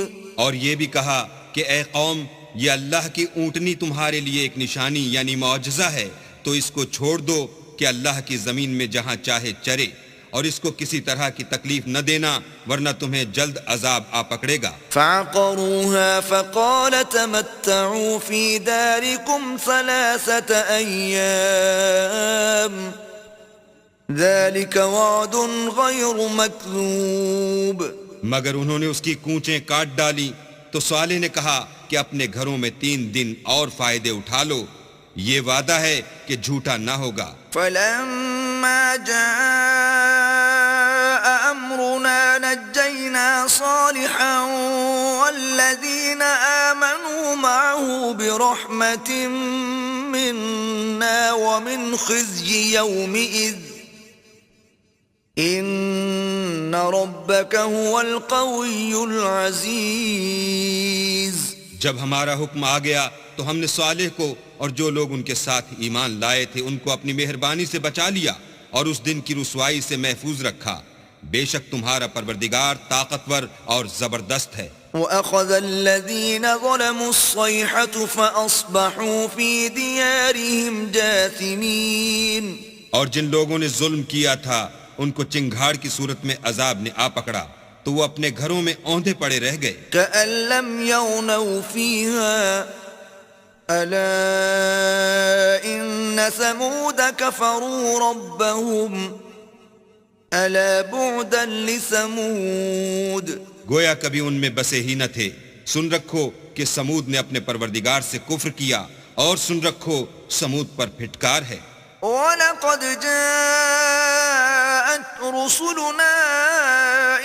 اور یہ بھی کہا کہ اے قوم، یہ اللہ کی اونٹنی تمہارے لیے ایک نشانی یعنی معجزہ ہے، تو اس کو چھوڑ دو کہ اللہ کی زمین میں جہاں چاہے چرے، اور اس کو کسی طرح کی تکلیف نہ دینا ورنہ تمہیں جلد عذاب آ پکڑے گا. فعقروها فقال تمتعوا في داركم 3 أيام ذلك وعد غير مكذوب. مگر انہوں نے اس کی کونچیں کاٹ ڈالی تو صالح نے کہا کہ اپنے گھروں میں 3 دن اور فائدے اٹھا لو، یہ وعدہ ہے کہ جھوٹا نہ ہوگا. فلما جاء أمرنا نجينا صالحا والذين آمنوا معه برحمة منا ومن خزي يومئذ ان ربك هو القوي العزيز. جب ہمارا حکم آ گیا تو ہم نے صالح کو اور جو لوگ ان کے ساتھ ایمان لائے تھے ان کو اپنی مہربانی سے بچا لیا اور اس دن کی رسوائی سے محفوظ رکھا. بے شک تمہارا پروردگار طاقتور اور زبردست ہے. وَأَخَذَ الَّذِينَ ظَلَمُوا الصَّيْحَةُ فَأَصْبَحُوا فِي دِيَارِهِمْ جَاثِمِينَ. اور جن لوگوں نے ظلم کیا تھا ان کو چنگھاڑ کی صورت میں عذاب نے آ پکڑا تو وہ اپنے گھروں میں اوندھے پڑے رہ گئے. كَأَن لَّمْ يَغْنَوْا فِيهَا أَلَا إِنَّ ثَمُودَ كَفَرُوا رَبَّهُمْ أَلَا بُعْدًا لِّثَمُودَ. گویا کبھی ان میں بسے ہی نہ تھے. سن رکھو کہ سمود نے اپنے پروردگار سے کفر کیا اور سن رکھو سمود پر پھٹکار ہے. وَلَقَدْ جَاءَتْ رُسُلُنَا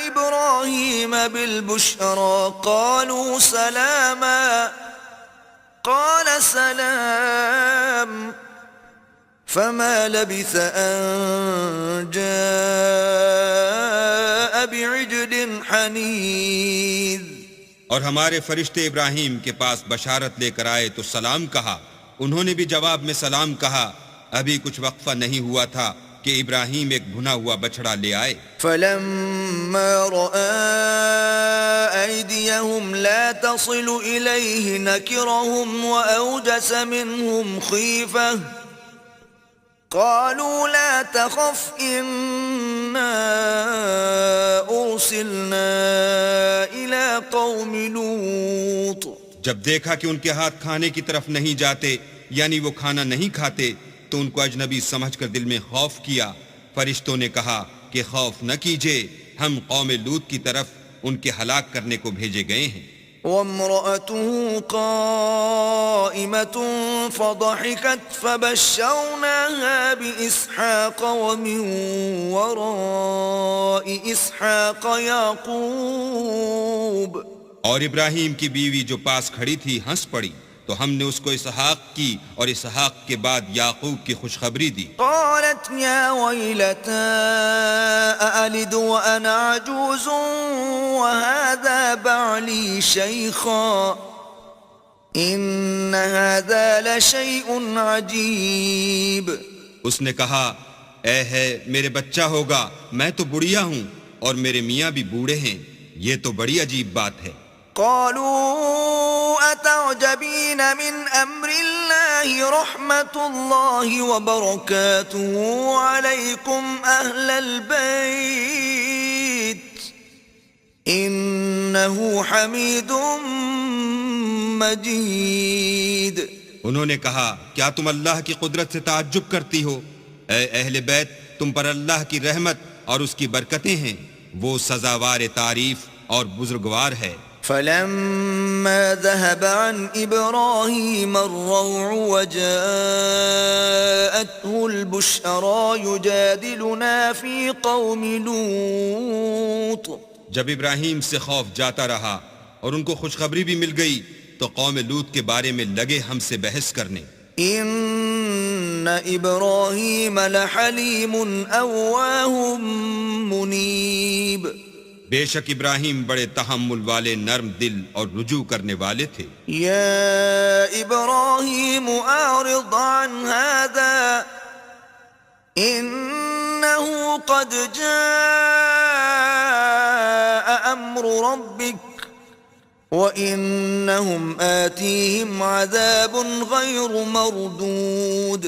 إِبْرَاهِيمَ بِالْبُشْرَى قَالُوا سَلَامًا قَالَ سَلَامٌ فَمَا لَبِثَ أَن جَاءَ بِعِجْلٍ حَنِيذٍ. اور ہمارے فرشتے ابراہیم کے پاس بشارت لے کر آئے تو سلام کہا. انہوں نے بھی جواب میں سلام کہا. ابھی کچھ وقفہ نہیں ہوا تھا کہ ابراہیم ایک بھنا ہوا بچڑا لے آئے. فَلَمَّا رَأَى أَيْدِيَهُمْ لَا تَصِلُ إِلَيْهِ نَكِرَهُمْ وَأَوْجَسَ مِنْهُمْ خِيفَةً قَالُوا لَا تَخَفْ إِنَّا أُرْسِلْنَا إِلَى قَوْمِ لُوطٍ. جب دیکھا کہ ان کے ہاتھ کھانے کی طرف نہیں جاتے یعنی وہ کھانا نہیں کھاتے تو ان کو اجنبی سمجھ کر دل میں خوف کیا. فرشتوں نے کہا کہ خوف نہ کیجئے، ہم قوم لوط کی طرف ان کے ہلاک کرنے کو بھیجے گئے ہیں. وَامْرَأَتُهُ قَائِمَةٌ فَضَحِكَتْ فَبَشَّرْنَاهَا بِإِسْحَاقَ وَمِن وَرَاءِ إِسْحَاقَ يَعْقُوبَ. اور ابراہیم کی بیوی جو پاس کھڑی تھی ہنس پڑی تو ہم نے اس کو اسحاق کی اور اسحاق کے بعد یعقوب کی خوشخبری دی. قالت يا ويلتى أألد وأنا عجوز وهذا بعلي شيخا إن هذا لشيء عجيب. اس نے کہا اے ہے میرے بچہ ہوگا، میں تو بڑھیا ہوں اور میرے میاں بھی بوڑھے ہیں، یہ تو بڑی عجیب بات ہے. قالوا أتعجبين من أمر الله رحمة الله وبركاته عليكم أهل البيت إنه حميد مجيد. انہوں نے کہا کیا تم اللہ کی قدرت سے تعجب کرتی ہو؟ اے اہل بیت تم پر اللہ کی رحمت اور اس کی برکتیں ہیں، وہ سزاوار تعریف اور بزرگوار ہے. فلما ذهب عن إبراهيم الروع وجاءته البشرى يجادلنا في قوم لوط. جب ابراہیم سے خوف جاتا رہا اور ان کو خوشخبری بھی مل گئی تو قوم لوط کے بارے میں لگے ہم سے بحث کرنے. ان ابراہیم لحلیم اواه منیب. بے شک ابراہیم بڑے تحمل والے، نرم دل اور رجوع کرنے والے تھے. یا ابراہیم اعرض عن هذا انه قد جاء امر ربك وانهم آتيهم عذاب غير مردود.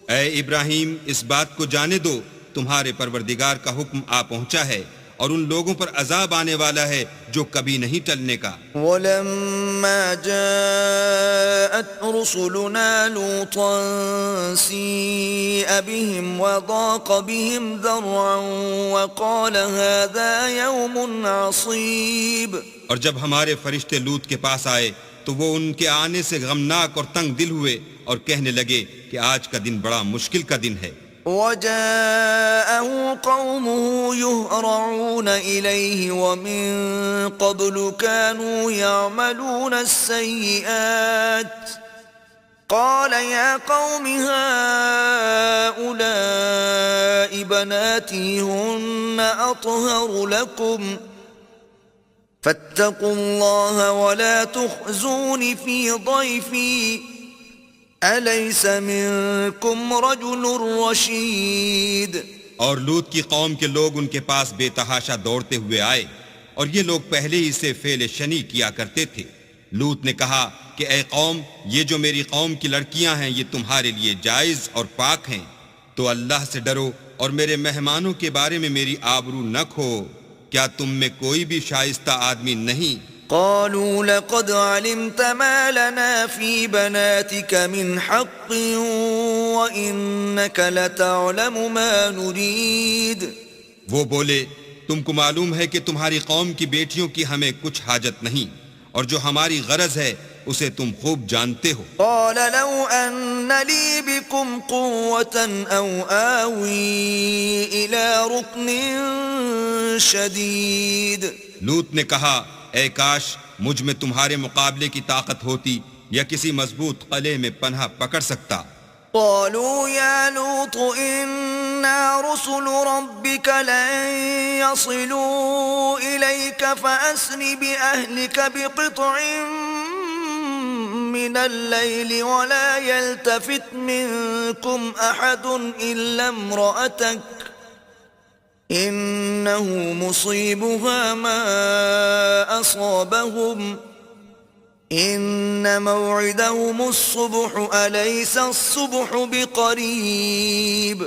اے ابراہیم اس بات کو جانے دو تمہارے پروردگار کا حکم آ پہنچا ہے اور ان لوگوں پر عذاب آنے والا ہے جو کبھی نہیں ٹلنے کا. وَلَمَّا جَاءَتْ رُسُلُنَا لُوطًا سِيءَ بِهِمْ وَضَاقَ بِهِمْ ذَرْعًا وَقَالَ هَذَا يَوْمٌ عَصِيبٌ. اور جب ہمارے فرشتے لوط کے پاس آئے تو وہ ان کے آنے سے غمناک اور تنگ دل ہوئے اور کہنے لگے کہ آج کا دن بڑا مشکل کا دن ہے. وجاءه قومه يهرعون إليه ومن قبل كانوا يعملون السيئات قال يا قوم هؤلاء بناتي هن أطهر لكم فاتقوا الله ولا تخزون في ضيفي أليس منكم رجل رشيد. اور لوط کی قوم کے لوگ ان کے پاس بے تحاشا دوڑتے ہوئے آئے اور یہ لوگ پہلے ہی سے فعل شنی کیا کرتے تھے. لوط نے کہا کہ اے قوم، یہ جو میری قوم کی لڑکیاں ہیں یہ تمہارے لیے جائز اور پاک ہیں، تو اللہ سے ڈرو اور میرے مہمانوں کے بارے میں میری آبرو نہ کھو. کیا تم میں کوئی بھی شائستہ آدمی نہیں؟ قالوا لقد علمت ما لنا في بناتك من حق وإنك لتعلم ما نريد. وہ بولے تم کو معلوم ہے کہ تمہاری قوم کی بیٹیوں کی ہمیں کچھ حاجت نہیں، اور جو ہماری غرض ہے اسے تم خوب جانتے ہو. قال لو أن لي بكم قوة أو آوي إلى ركن شديد. لوط نے کہا اے کاش مجھ میں تمہارے مقابلے کی طاقت ہوتی یا کسی مضبوط قلعے میں پناہ پکڑ سکتا. قالوا يا لوط إنا رسل ربك لن يصلوا إليك فأسر بأهلك بقطع من الليل ولا يلتفت منكم أحد إلا امرأتك إنه مصيبها ما أصابهم إن موعدهم الصبح أليس الصبح بقريب.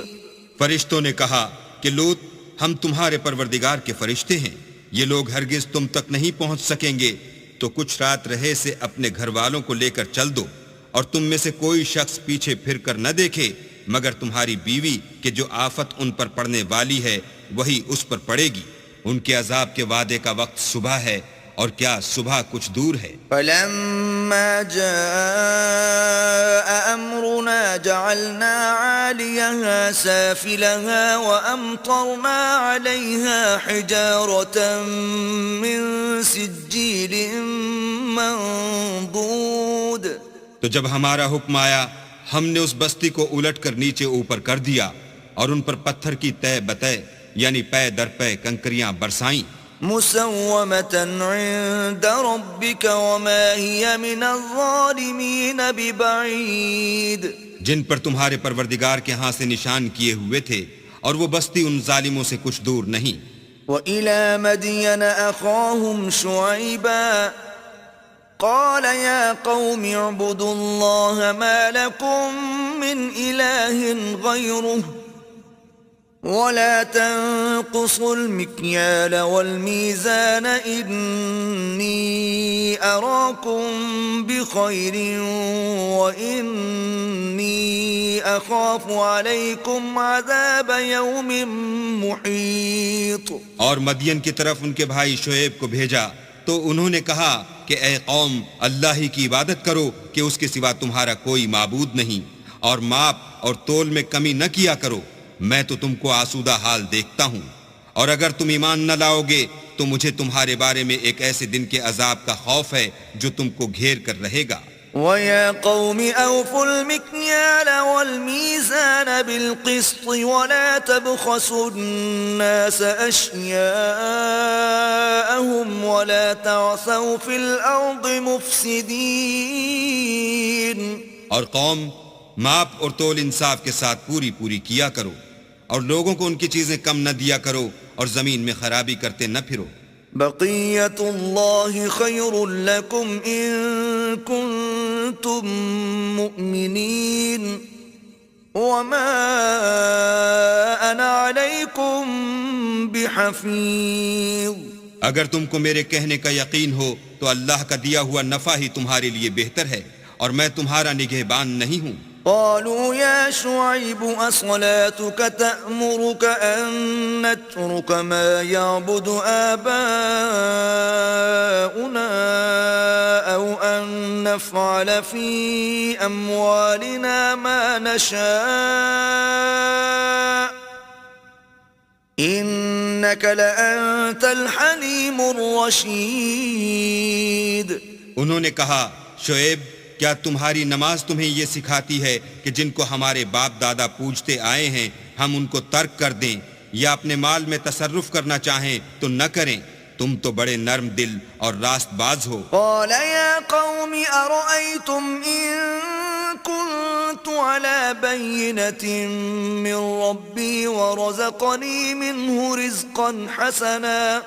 فرشتوں نے کہا کہ لوط ہم تمہارے پروردگار کے فرشتے ہیں، یہ لوگ ہرگز تم تک نہیں پہنچ سکیں گے، تو کچھ رات رہے سے اپنے گھر والوں کو لے کر چل دو، اور تم میں سے کوئی شخص پیچھے پھر کر نہ دیکھے مگر تمہاری بیوی کہ جو آفت ان پر پڑنے والی ہے وہی اس پر پڑے گی. ان کے عذاب کے وعدے کا وقت صبح ہے، اور کیا صبح کچھ دور ہے. فلما جاء أمرنا جعلنا عاليها سافلها وأمطرنا عليها حجارة من سجيل منضود. تو جب ہمارا حکم آیا ہم نے اس بستی کو الٹ کر نیچے اوپر کر دیا اور ان پر پتھر کی تہ بتہ یعنی پے در پے کنکریاں برسائیں. مسومة عند ربك وما هي من الظالمين ببعيد. جن پر تمہارے پروردگار کے ہاں سے نشان کیے ہوئے تھے، اور وہ بستی ان ظالموں سے کچھ دور نہیں. وإلى مدين أخاهم شعيبا قال يا قوم اعبدوا الله ما لكم من إله غيره ولا تنقصوا المكيال والميزان إني أراكم بخير وإني أخاف عليكم عذاب يوم محيط. اور مدین کی طرف ان کے بھائی شعیب کو بھیجا تو انہوں نے کہا کہ اے قوم اللہ ہی کی عبادت کرو کہ اس کے سوا تمہارا کوئی معبود نہیں، اور ماپ اور تول میں کمی نہ کیا کرو، میں تو تم کو آسودہ حال دیکھتا ہوں، اور اگر تم ایمان نہ لاؤ گے تو مجھے تمہارے بارے میں ایک ایسے دن کے عذاب کا خوف ہے جو تم کو گھیر کر رہے گا. وَيَا قَوْمِ أَوْفُوا الْمِكْيَالَ وَالْمِيزَانَ بِالْقِسْطِ وَلَا تَبْخَسُوا النَّاسَ أَشْيَاءَهُمْ وَلَا تَعْثَوْا فِي الْأَرْضِ مُفْسِدِينَ. اور قوم ماپ اور تول انصاف کے ساتھ پوری پوری کیا کرو، اور لوگوں کو ان کی چیزیں کم نہ دیا کرو، اور زمین میں خرابی کرتے نہ پھرو. بقیت اللہ خیر لکم ان کنتم مؤمنین وما انا علیکم بحفیظ. اگر تم کو میرے کہنے کا یقین ہو تو اللہ کا دیا ہوا نفع ہی تمہارے لیے بہتر ہے، اور میں تمہارا نگہبان نہیں ہوں. قالوا يا شعيب أصلاتك تأمرك أن نترك ما يعبد آباؤنا أو أن نفعل في أموالنا ما نشاء إنك لأنت الحليم الرشيد. انہوں نے کہا شعیب کیا تمہاری نماز تمہیں یہ سکھاتی ہے کہ جن کو ہمارے باپ دادا پوجتے آئے ہیں ہم ان کو ترک کر دیں یا اپنے مال میں تصرف کرنا چاہیں تو نہ کریں، تم تو بڑے نرم دل اور راست باز ہو۔ قال يا قوم أرأيتم إن كنت على بينة من ربي ورزقني منه رزقا حسنا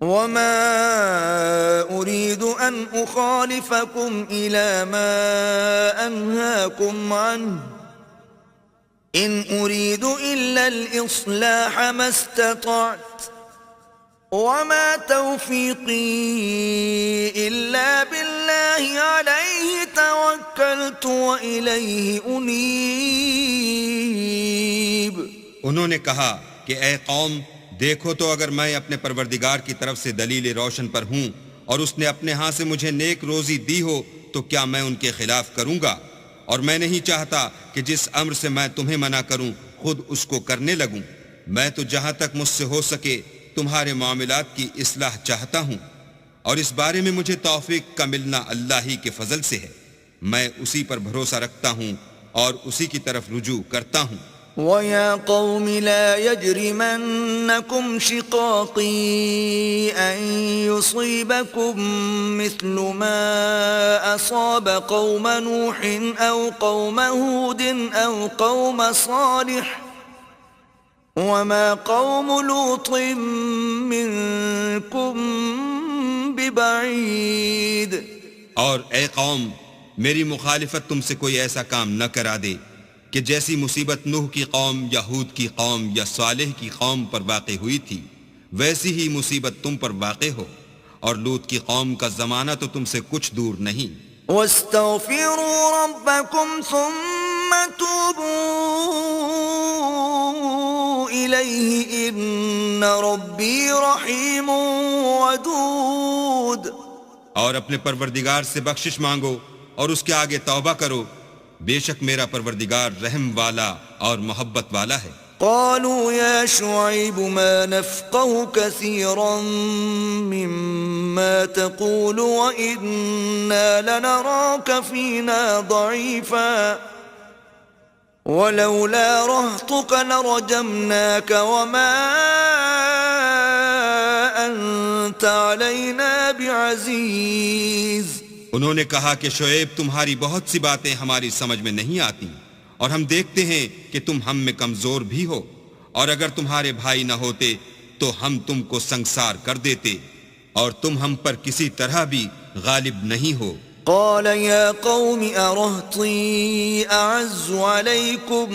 وما أريد أن أخالفكم إلى ما أنهاكم عنه إن أريد إلا الإصلاح ما استطعت وما توفيقي إلا بالله عليه توكلت وإليه أنيب۔ انہوں نے کہا کہ اے قوم، دیکھو تو اگر میں اپنے پروردگار کی طرف سے دلیل روشن پر ہوں اور اس نے اپنے ہاں سے مجھے نیک روزی دی ہو تو کیا میں ان کے خلاف کروں گا؟ اور میں نہیں چاہتا کہ جس امر سے میں تمہیں منع کروں خود اس کو کرنے لگوں۔ میں تو جہاں تک مجھ سے ہو سکے تمہارے معاملات کی اصلاح چاہتا ہوں، اور اس بارے میں مجھے توفیق کا ملنا اللہ ہی کے فضل سے ہے۔ میں اسی پر بھروسہ رکھتا ہوں اور اسی کی طرف رجوع کرتا ہوں۔ وَيَا قَوْمِ لَا يَجْرِمَنَّكُمْ شِقَاقِي أَن يُصِيبَكُم مِّثْلُ مَا أَصَابَ قَوْمَ نُوحٍ أَوْ قَوْمَ هُودٍ أَوْ قَوْمَ صَالِحٍ وَمَا قَوْمُ لُوطٍ مِّنكُم بِبَعِيدٍ۔ اور اے قوم، میری مخالفت تم سے کوئی ایسا کام نہ کرا دے کہ جیسی مصیبت نوح کی قوم یا ہود کی قوم یا صالح کی قوم پر واقع ہوئی تھی ویسی ہی مصیبت تم پر واقع ہو، اور لوط کی قوم کا زمانہ تو تم سے کچھ دور نہیں۔ وَاسْتَغْفِرُوا رَبَّكُمْ ثُمَّ تُوبُوا إِلَيْهِ إِنَّ رَبِّي رَحِيمٌ وَدُودٌ۔ اور اپنے پروردگار سے بخشش مانگو اور اس کے آگے توبہ کرو، بے شک میرا پروردگار رحم والا اور محبت والا ہے۔ قالوا يا شعيب ما نفقه كثيرا مما تقول وإنا لنراك فينا ضعيفا ولولا رهطك لرجمناك وما أنت علينا بعزيز۔ انہوں نے کہا کہ شعیب، تمہاری بہت سی باتیں ہماری سمجھ میں نہیں آتی، اور ہم دیکھتے ہیں کہ تم ہم میں کمزور بھی ہو، اور اگر تمہارے بھائی نہ ہوتے تو ہم تم کو سنگسار کر دیتے، اور تم ہم پر کسی طرح بھی غالب نہیں ہو۔ قال يا قوم أرهطي أعز عليكم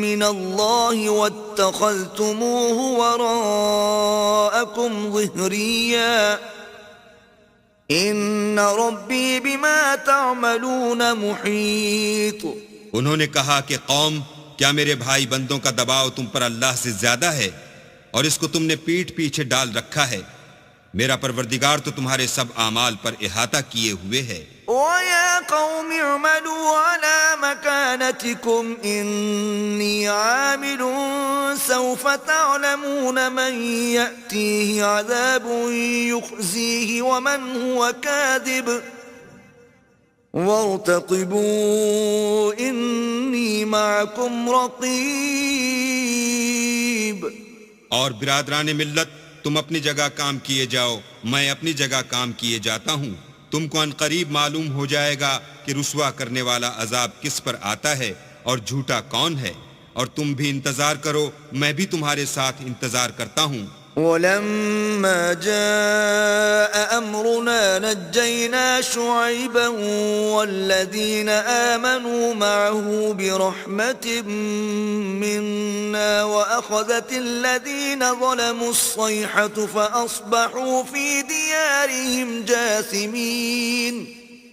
من الله واتخذتموه وراءكم ظهريا إن ربي بما تعملون محيط۔ انہوں نے کہا کہ قوم، کیا میرے بھائی بندوں کا دباؤ تم پر اللہ سے زیادہ ہے، اور اس کو تم نے پیٹھ پیچھے ڈال رکھا ہے؟ میرا پروردگار تو تمہارے سب اعمال پر احاطہ کیے ہوئے ہے۔ وَيَا قَوْمِ اعْمَلُوا عَلَى مَكَانَتِكُمْ إِنِّي عَامِلٌ سَوْفَ تَعْلَمُونَ مَنْ يَأْتِيهِ عَذَابٌ يُخْزِيهِ وَمَنْ هُوَ كَاذِبٌ وَارْتَقِبُوا إِنِّي مَعَكُمْ رَقِيبٌ۔ اور برادران ملت، تم اپنی جگہ کام کیے جاؤ، میں اپنی جگہ کام کیے جاتا ہوں۔ تم کو ان قریب معلوم ہو جائے گا کہ رسوا کرنے والا عذاب کس پر آتا ہے اور جھوٹا کون ہے، اور تم بھی انتظار کرو، میں بھی تمہارے ساتھ انتظار کرتا ہوں۔ ولما جاء أمرنا نجينا شعيبا والذين آمنوا معه برحمة منا وأخذت الذين ظلموا الصيحة فأصبحوا في ديارهم جاثمين۔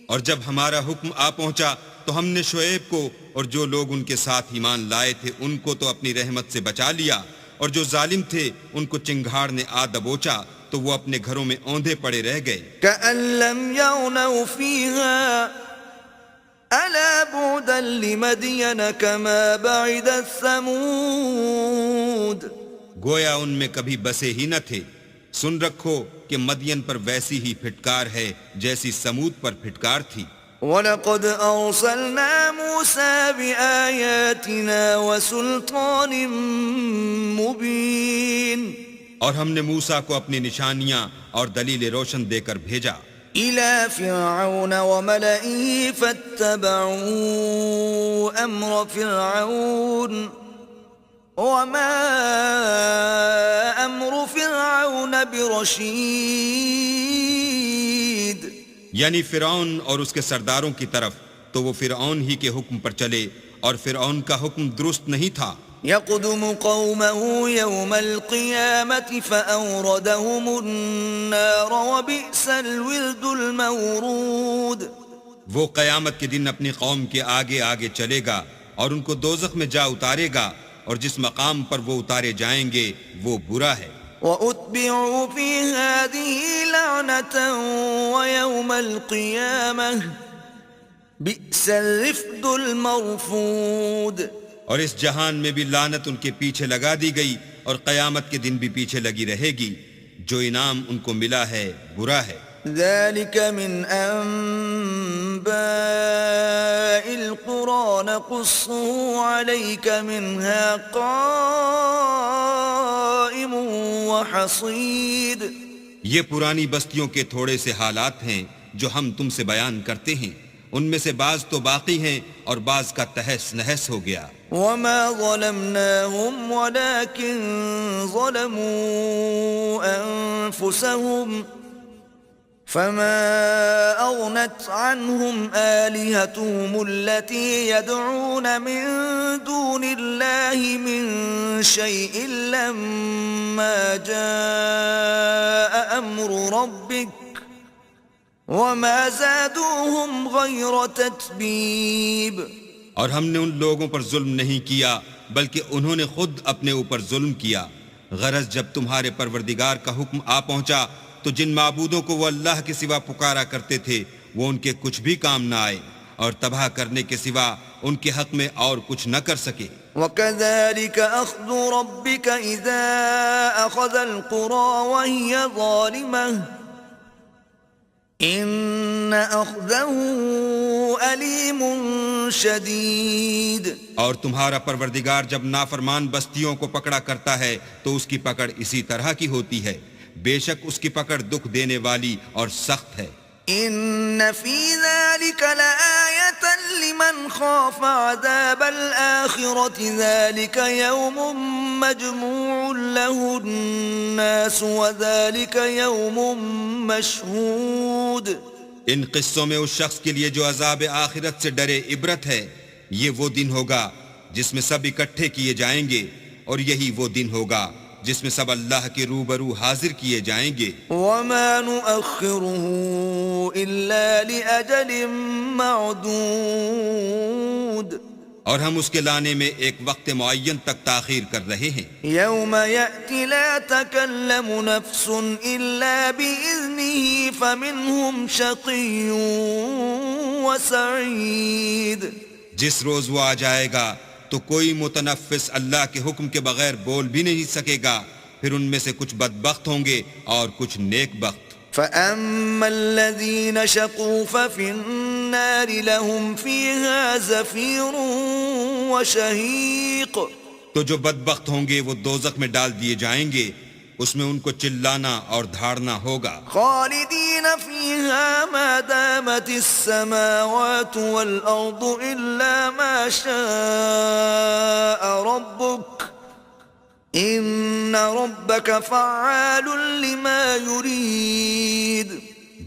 اور جب ہمارا حکم آ پہنچا تو ہم نے شعیب کو اور جو لوگ ان کے ساتھ ایمان لائے تھے ان کو تو اپنی رحمت سے بچا لیا، اور جو ظالم تھے ان کو چنگھاڑ نے آ دبوچا تو وہ اپنے گھروں میں اوندھے پڑے رہ گئے۔ كأن لم يغنوا فيها ألا بعدا لمدين كما بعدت ثمود۔ گویا ان میں کبھی بسے ہی نہ تھے۔ سن رکھو کہ مدین پر ویسی ہی پھٹکار ہے جیسی سمود پر پھٹکار تھی۔ وَلَقَدْ أَرْسَلْنَا مُوسَى بِآيَاتِنَا وَسُلْطَانٍ مُبِينٍ اور ہم نے موسیٰ کو اپنی نشانیاں اور دلیل روشن دے کر بھیجا إِلَى فِرْعَوْنَ وَمَلَئِهِ فَاتَّبَعُوا أَمْرَ فِرْعَوْنَ وَمَا أَمْرُ فِرْعَوْنَ بِرَشِيدٍ یعنی فرعون اور اس کے سرداروں کی طرف تو وہ فرعون ہی کے حکم پر چلے اور فرعون کا حکم درست نہیں تھا يقدم قومه يوم القيامة فأوردهم النار وبئس الورد المورود وہ قیامت کے دن اپنی قوم کے آگے آگے چلے گا اور ان کو دوزخ میں جا اتارے گا اور جس مقام پر وہ اتارے جائیں گے وہ برا ہے وَأُتْبِعُوا فِي هَذِهِ لَعْنَةً وَيَوْمَ الْقِيَامَةِ بِئْسَ الرِّفْدُ الْمَرْفُودُ اور اس جہان میں بھی لعنت ان کے پیچھے لگا دی گئی اور قیامت کے دن بھی پیچھے لگی رہے گی جو انعام ان کو ملا ہے برا ہے ذَلِكَ مِنْ أَنْبَاءِ الْقُرَى نَقُصُّهُ عَلَيْكَ مِنْهَا قَائِمٌ وَحَصِيدٌ یہ پرانی بستیوں کے تھوڑے سے حالات ہیں جو ہم تم سے بیان کرتے ہیں ان میں سے بعض تو باقی ہیں اور بعض کا تہس نہس ہو گیا وَمَا ظَلَمْنَاهُمْ وَلَكِنْ ظَلَمُوا أَنفُسَهُمْ فَمَا أَغْنَتْ عَنْهُمْ آلِهَتُهُمُ الَّتِي يَدْعُونَ مِن دُونِ اللَّهِ مِن شَيْءٍ لَمَّا جَاءَ أَمْرُ رَبِّكَ وَمَا زَادُوهُمْ غَيْرَ تَتْبِيبٍ اور ہم نے ان لوگوں پر ظلم نہیں کیا بلکہ انہوں نے خود اپنے اوپر ظلم کیا غرض جب تمہارے پروردگار کا حکم آ پہنچا تو جن معبودوں کو وہ اللہ کے سوا پکارا کرتے تھے وہ ان کے کچھ بھی کام نہ آئے اور تباہ کرنے کے سوا ان کے حق میں اور کچھ نہ کر سکے وَكَذَلِكَ أَخْذُ رَبِّكَ إِذَا أَخَذَ الْقُرَى وَهِيَ ظَالِمَةٌ إِنَّ أَخْذَهُ أَلِيمٌ شَدِيدٌ اور تمہارا پروردگار جب نافرمان بستیوں کو پکڑا کرتا ہے تو اس کی پکڑ اسی طرح کی ہوتی ہے بے شک اس کی پکڑ دکھ دینے والی اور سخت ہے إِنَّ فِي ذَلِكَ لَآيَةً لِمَنْ خَافَ عَذَابَ الْآخِرَةِ ذَلِكَ يَوْمٌ مَجْمُوعٌ لَهُ النَّاسُ وَذَلِكَ يَوْمٌ مَشْهُودٌ ان قصوں میں اس شخص کے لیے جو عذاب آخرت سے ڈرے عبرت ہے یہ وہ دن ہوگا جس میں سب اکٹھے کیے جائیں گے اور یہی وہ دن ہوگا جس میں سب اللہ کے روبرو حاضر کیے جائیں گے وَمَا نُؤَخِّرُهُ إِلَّا لِأَجَلٍ مَعْدُودٍ اور ہم اس کے لانے میں ایک وقت معین تک تاخیر کر رہے ہیں يَوْمَ يَأْتِ لَا تَكَلَّمُ نَفْسٌ إِلَّا بِإِذْنِهِ فَمِنْهُمْ شَقِيٌّ وَسَعِيدٌ جس روز وہ آ جائے گا تو کوئی متنفس اللہ کے حکم کے بغیر بول بھی نہیں سکے گا پھر ان میں سے کچھ بدبخت ہوں گے اور کچھ نیک بخت فَأَمَّا الَّذِينَ شَقُوا فَفِي النَّارِ لَهُمْ فِيهَا زَفِيرٌ وَشَهِيقٌ تو جو بدبخت ہوں گے وہ دوزخ میں ڈال دیے جائیں گے اس میں ان کو چلانا اور دھاڑنا ہوگا خالدین فیہا ما دامت السماوات والارض الا ما شاء ربک ان ربک فعال لما یرید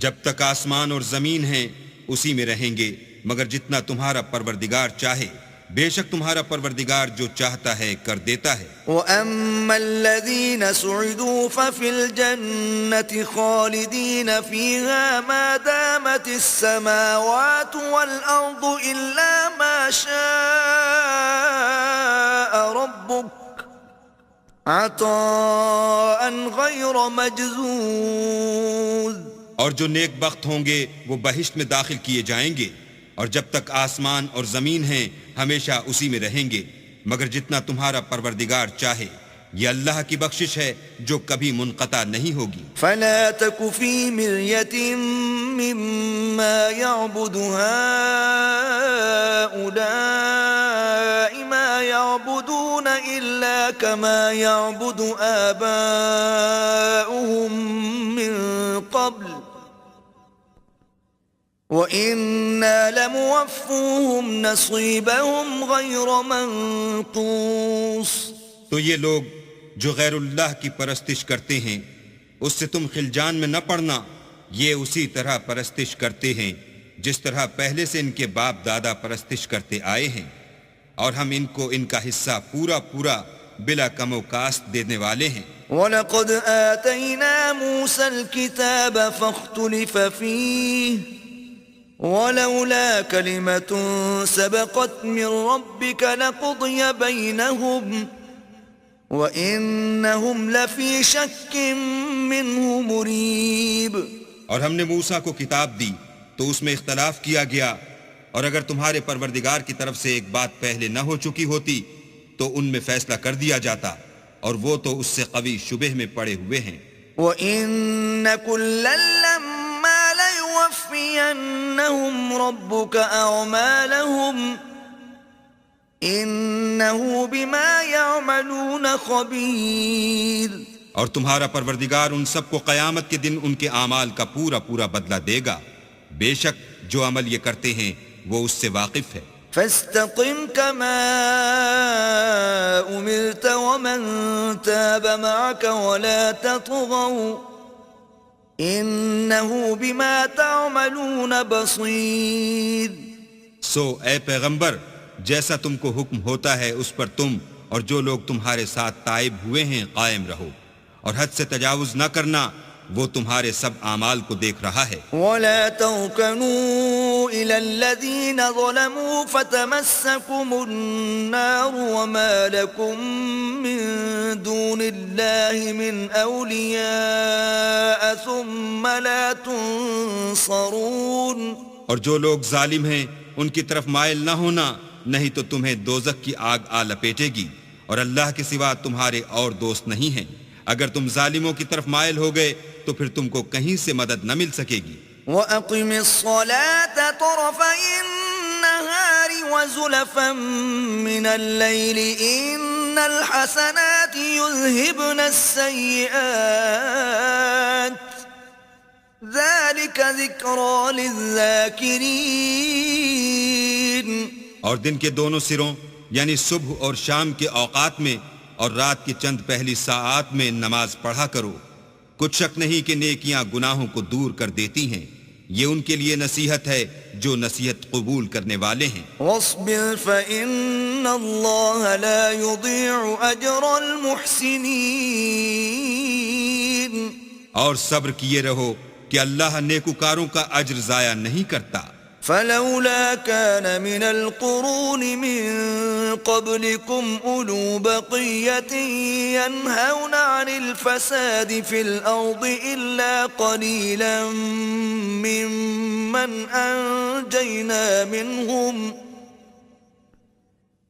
جب تک آسمان اور زمین ہیں اسی میں رہیں گے مگر جتنا تمہارا پروردگار چاہے بے شک تمہارا پروردگار جو چاہتا ہے کر دیتا ہے وَأَمَّا الَّذِينَ سُعِدُوا فَفِي الْجَنَّةِ خَالِدِينَ فِيهَا مَا دَامَتِ السَّمَاوَاتُ وَالْأَرْضُ إِلَّا مَا شَاءَ رَبُّكَ عَطَاءً غَيْرَ مَجْذُوذٍ اور جو نیک بخت ہوں گے وہ بہشت میں داخل کیے جائیں گے اور جب تک آسمان اور زمین ہیں ہمیشہ اسی میں رہیں گے مگر جتنا تمہارا پروردگار چاہے یہ اللہ کی بخشش ہے جو کبھی منقطع نہیں ہوگی. فلا تك في مرية مما يعبد هؤلاء ما يعبدون إلا كما يعبد آباؤهم من قبل وَإِنَّا لَمُوَفُّوهُمْ نَصِيبَهُمْ غَيْرَ مَنْقُوصٍ. تو یہ لوگ جو غیر اللہ کی پرستش کرتے ہیں اس سے تم خلجان میں نہ پڑنا. یہ اسی طرح پرستش کرتے ہیں جس طرح پہلے سے ان کے باپ دادا پرستش کرتے آئے ہیں، اور ہم ان کو ان کا حصہ پورا پورا بلا کم و کاست دینے والے ہیں. وَلَقَدْ آتَيْنَا مُوسَى الْكِتَابَ فَاخْتُلِفَ فِيهِ وَلَوْلَا كَلِمَةٌ سَبَقَتْ مِنْ رَبِّكَ لَقُضِيَ بَيْنَهُمْ وَإِنَّهُمْ لَفِي شَكٍّ مِّنْهُ مُرِيبٍ. اور ہم نے موسیٰ کو کتاب دی تو اس میں اختلاف کیا گیا، اور اگر تمہارے پروردگار کی طرف سے ایک بات پہلے نہ ہو چکی ہوتی تو ان میں فیصلہ کر دیا جاتا، اور وہ تو اس سے قوی شبہ میں پڑے ہوئے ہیں. وَإِنَّ كُلًّا لَمَّا لَيُوَفِّيَنَّهُمْ رَبُّكَ أَعْمَالَهُمْ إِنَّهُ بِمَا يَعْمَلُونَ خَبِيرٌ. اور تمہارا پروردگار ان سب کو قیامت کے دن ان کے اعمال کا پورا پورا بدلہ دے گا. بے شک جو عمل یہ کرتے ہیں وہ اس سے واقف ہے. فَاسْتَقِمْ كَمَا أُمِرْتَ وَمَنْ تَابَ مَعَكَ وَلَا تَطْغَوْا إِنَّهُ بِمَا تَعْمَلُونَ بَصِيرٌ. سو اے پیغمبر، جیسا تم کو حکم ہوتا ہے اس پر تم اور جو لوگ تمہارے ساتھ تائب ہوئے ہیں قائم رہو، اور حد سے تجاوز نہ کرنا، وہ تمہارے سب اعمال کو دیکھ رہا ہے. وَلَا تَرْكَنُوا إِلَى الَّذِينَ ظَلَمُوا فَتَمَسَّكُمُ النَّارُ وَمَا لَكُمْ مِنْ دُونِ اللَّهِ مِنْ أَوْلِيَاءَ ثُمَّ لَا تُنصَرُونَ. اور جو لوگ ظالم ہیں ان کی طرف مائل نہ ہونا، نہیں تو تمہیں دوزخ کی آگ آ لپیٹے گی، اور اللہ کے سوا تمہارے اور دوست نہیں ہیں. اگر تم ظالموں کی طرف مائل ہو گئے تو پھر تم کو کہیں سے مدد نہ مل سکے گی. وَأَقِمِ الصَّلَاةَ طَرَفَيِ النَّهَارِ وَزُلَفًا مِّنَ اللَّيْلِ إِنَّ الْحَسَنَاتِ يُذْهِبْنَ السَّيِّئَاتِ ذَلِكَ ذِكْرَى لِلذَّاكِرِينَ. اور دن کے دونوں سروں یعنی صبح اور شام کے اوقات میں اور رات کی چند پہلی ساعات میں نماز پڑھا کرو. کچھ شک نہیں کہ نیکیاں گناہوں کو دور کر دیتی ہیں. یہ ان کے لیے نصیحت ہے جو نصیحت قبول کرنے والے ہیں. وَاصْبِرْ فَإِنَّ اللَّهَ لَا يُضِيعُ أَجْرَ الْمُحْسِنِينَ. اور صبر کیے رہو کہ اللہ نیکوکاروں کا اجر ضائع نہیں کرتا. فلولا كان من القرون من قبلكم أولو بقية ينهون عن الفساد في الأرض إلا قليلا ممن أنجينا منهم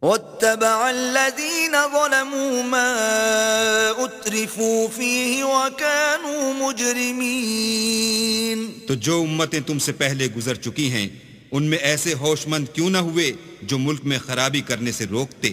واتبع الذين ظلموا ما أترفوا فيه وكانوا مجرمين. تو جو امتیں تم سے پہلے گزر چکی ہیں ان میں ایسے ہوش مند کیوں نہ ہوئے جو ملک میں خرابی کرنے سے روکتے؟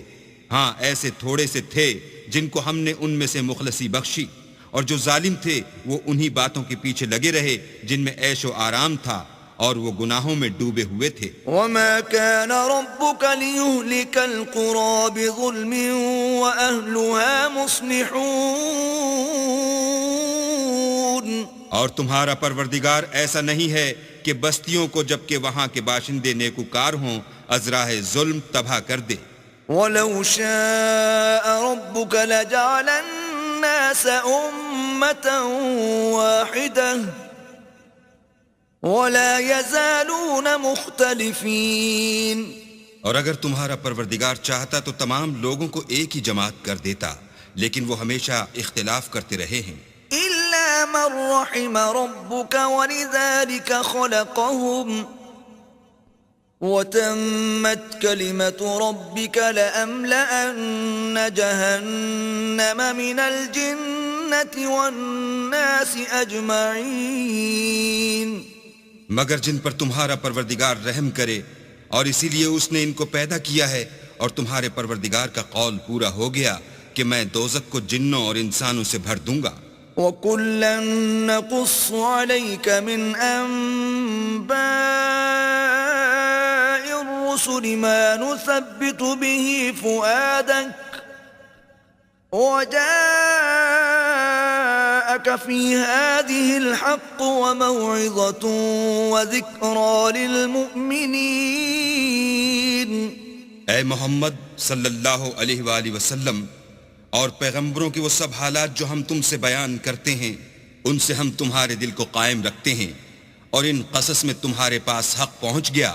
ہاں ایسے تھوڑے سے تھے جن کو ہم نے ان میں سے مخلصی بخشی، اور جو ظالم تھے وہ انہی باتوں کے پیچھے لگے رہے جن میں عیش و آرام تھا، اور وہ گناہوں میں ڈوبے ہوئے تھے. وَمَا كَانَ رَبُّكَ لِيُهْلِكَ الْقُرَى بِظُلْمٍ وَأَهْلُهَا مُصْلِحُونَ. اور تمہارا پروردگار ایسا نہیں ہے کہ بستیوں کو جبکہ وہاں کے باشندے نیکوکار ہوں ازراہ ظلم تباہ کر دے. وَلَوْ شَاءَ رَبُّكَ لَجَعَلَ النَّاسَ أُمَّةً وَاحِدَةً وَلَا يَزَالُونَ مُخْتَلِفِينَ. اور اگر تمہارا پروردگار چاہتا تو تمام لوگوں کو ایک ہی جماعت کر دیتا، لیکن وہ ہمیشہ اختلاف کرتے رہے ہیں. إِلَّا مَنْ رَحِمَ رَبُّكَ وَلِذَلِكَ خَلَقَهُمْ وتمت كلمة ربك لأملأن جهنم من الجنة والناس أجمعين. مگر جن پر تمہارا پروردگار رحم کرے اور اسی لیے اس نے ان کو پیدا کیا ہے اور تمہارے پروردگار کا قول پورا ہو گیا کہ میں دوزخ کو جنوں اور انسانوں سے بھر دوں گا. وَكُلًّا نَّقُصُّ عَلَيْكَ مِنْ أَنبَاءِ الرُّسُلِ مَا نُثَبِّتُ بِهِ فُؤَادَكَ وَجَاءَكَ فِي هَٰذِهِ الْحَقُّ وَمَوْعِظَةٌ وَذِكْرَىٰ لِلْمُؤْمِنِينَ. اے محمد صلی اللہ علیہ وآلہ وسلم، اور پیغمبروں کے وہ سب حالات جو ہم تم سے بیان کرتے ہیں ان سے ہم تمہارے دل کو قائم رکھتے ہیں، اور ان قصص میں تمہارے پاس حق پہنچ گیا،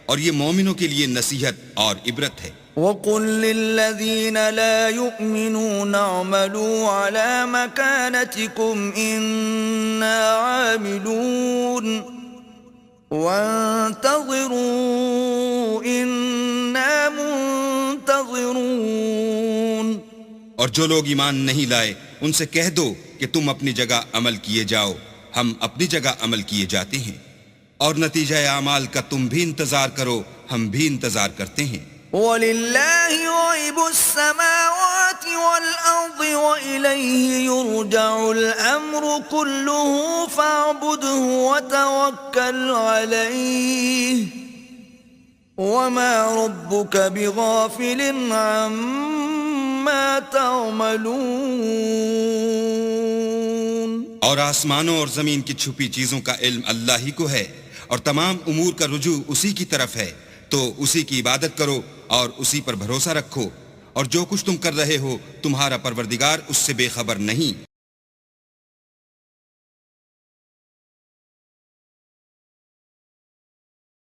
اور یہ مومنوں کے لیے نصیحت اور عبرت ہے. وَقُل لِّلَّذِينَ لَا يُؤْمِنُونَ اعْمَلُوا عَلَىٰ مَكَانَتِكُمْ إِنَّا عَامِلُونَ وَانتَظِرُوا إِنَّا مُنتَظِرُونَ. اور جو لوگ ایمان نہیں لائے ان سے کہہ دو کہ تم اپنی جگہ عمل کیے جاؤ، ہم اپنی جگہ عمل کیے جاتے ہیں، اور نتیجہ اعمال کا تم بھی انتظار کرو، ہم بھی انتظار کرتے ہیں. وَلِلَّهِ غَيْبُ السَّمَاوَاتِ وَالْأَرْضِ وَإِلَيْهِ يُرْجَعُ الْأَمْرُ كُلُّهُ فَاعْبُدْهُ وَتَوَكَّلْ عَلَيْهِ وَمَا رَبُّكَ بِغَافِلٍ عَمَّا تَعْمَلُونَ. اور آسمانوں اور زمین کی چھپی چیزوں کا علم اللہ ہی کو ہے، اور تمام امور کا رجوع اسی کی طرف ہے، تو اسی کی عبادت کرو اور اسی پر بھروسہ رکھو، اور جو کچھ تم کر رہے ہو تمہارا پروردگار اس سے بے خبر نہیں.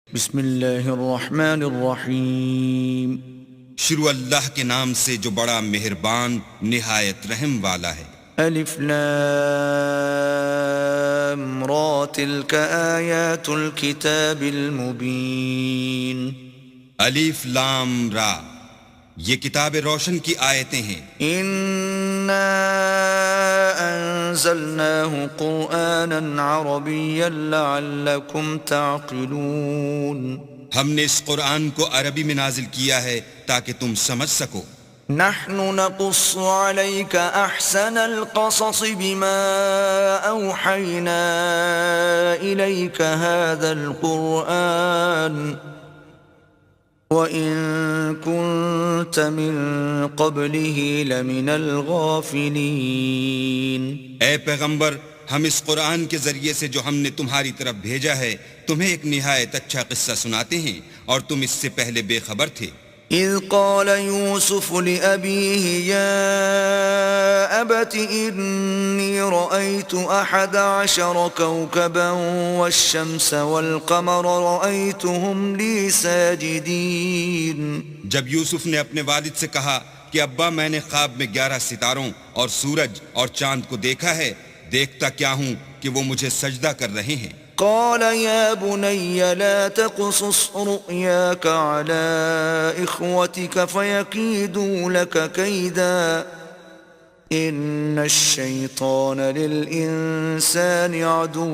بسم اللہ الرحمن الرحیم. شروع اللہ کے نام سے جو بڑا مہربان نہایت رحم والا ہے. الف لام را تلک آیات الکتاب المبین. الف لام را، یہ کتاب روشن کی آیتیں ہیں. انا انزلناه قرآنا عربیا لعلکم تعقلون. ہم نے اس قرآن کو عربی میں نازل کیا ہے تاکہ تم سمجھ سکو. نحن نقص عليك احسن القصص بما اوحينا اليك هذا القرآن وان كنت من قبله لمن الغافلين. اے پیغمبر، ہم اس قرآن کے ذریعے سے جو ہم نے تمہاری طرف بھیجا ہے تمہیں ایک نہایت اچھا قصہ سناتے ہیں، اور تم اس سے پہلے بے خبر تھے. اذ قال يوسف لأبيه يا أبت إني رأيت 11 كوكبا والشمس والقمر رأيتهم لي ساجدين. جب یوسف نے اپنے والد سے کہا کہ ابا میں نے خواب میں 11 ستاروں اور سورج اور چاند کو دیکھا ہے، دیکھتا کیا ہوں کہ وہ مجھے سجدہ کر رہے ہیں. قال يا بني لا تقصص رؤياك على إخوتك فيكيدوا لك كيدا إن الشيطان للإنسان عدو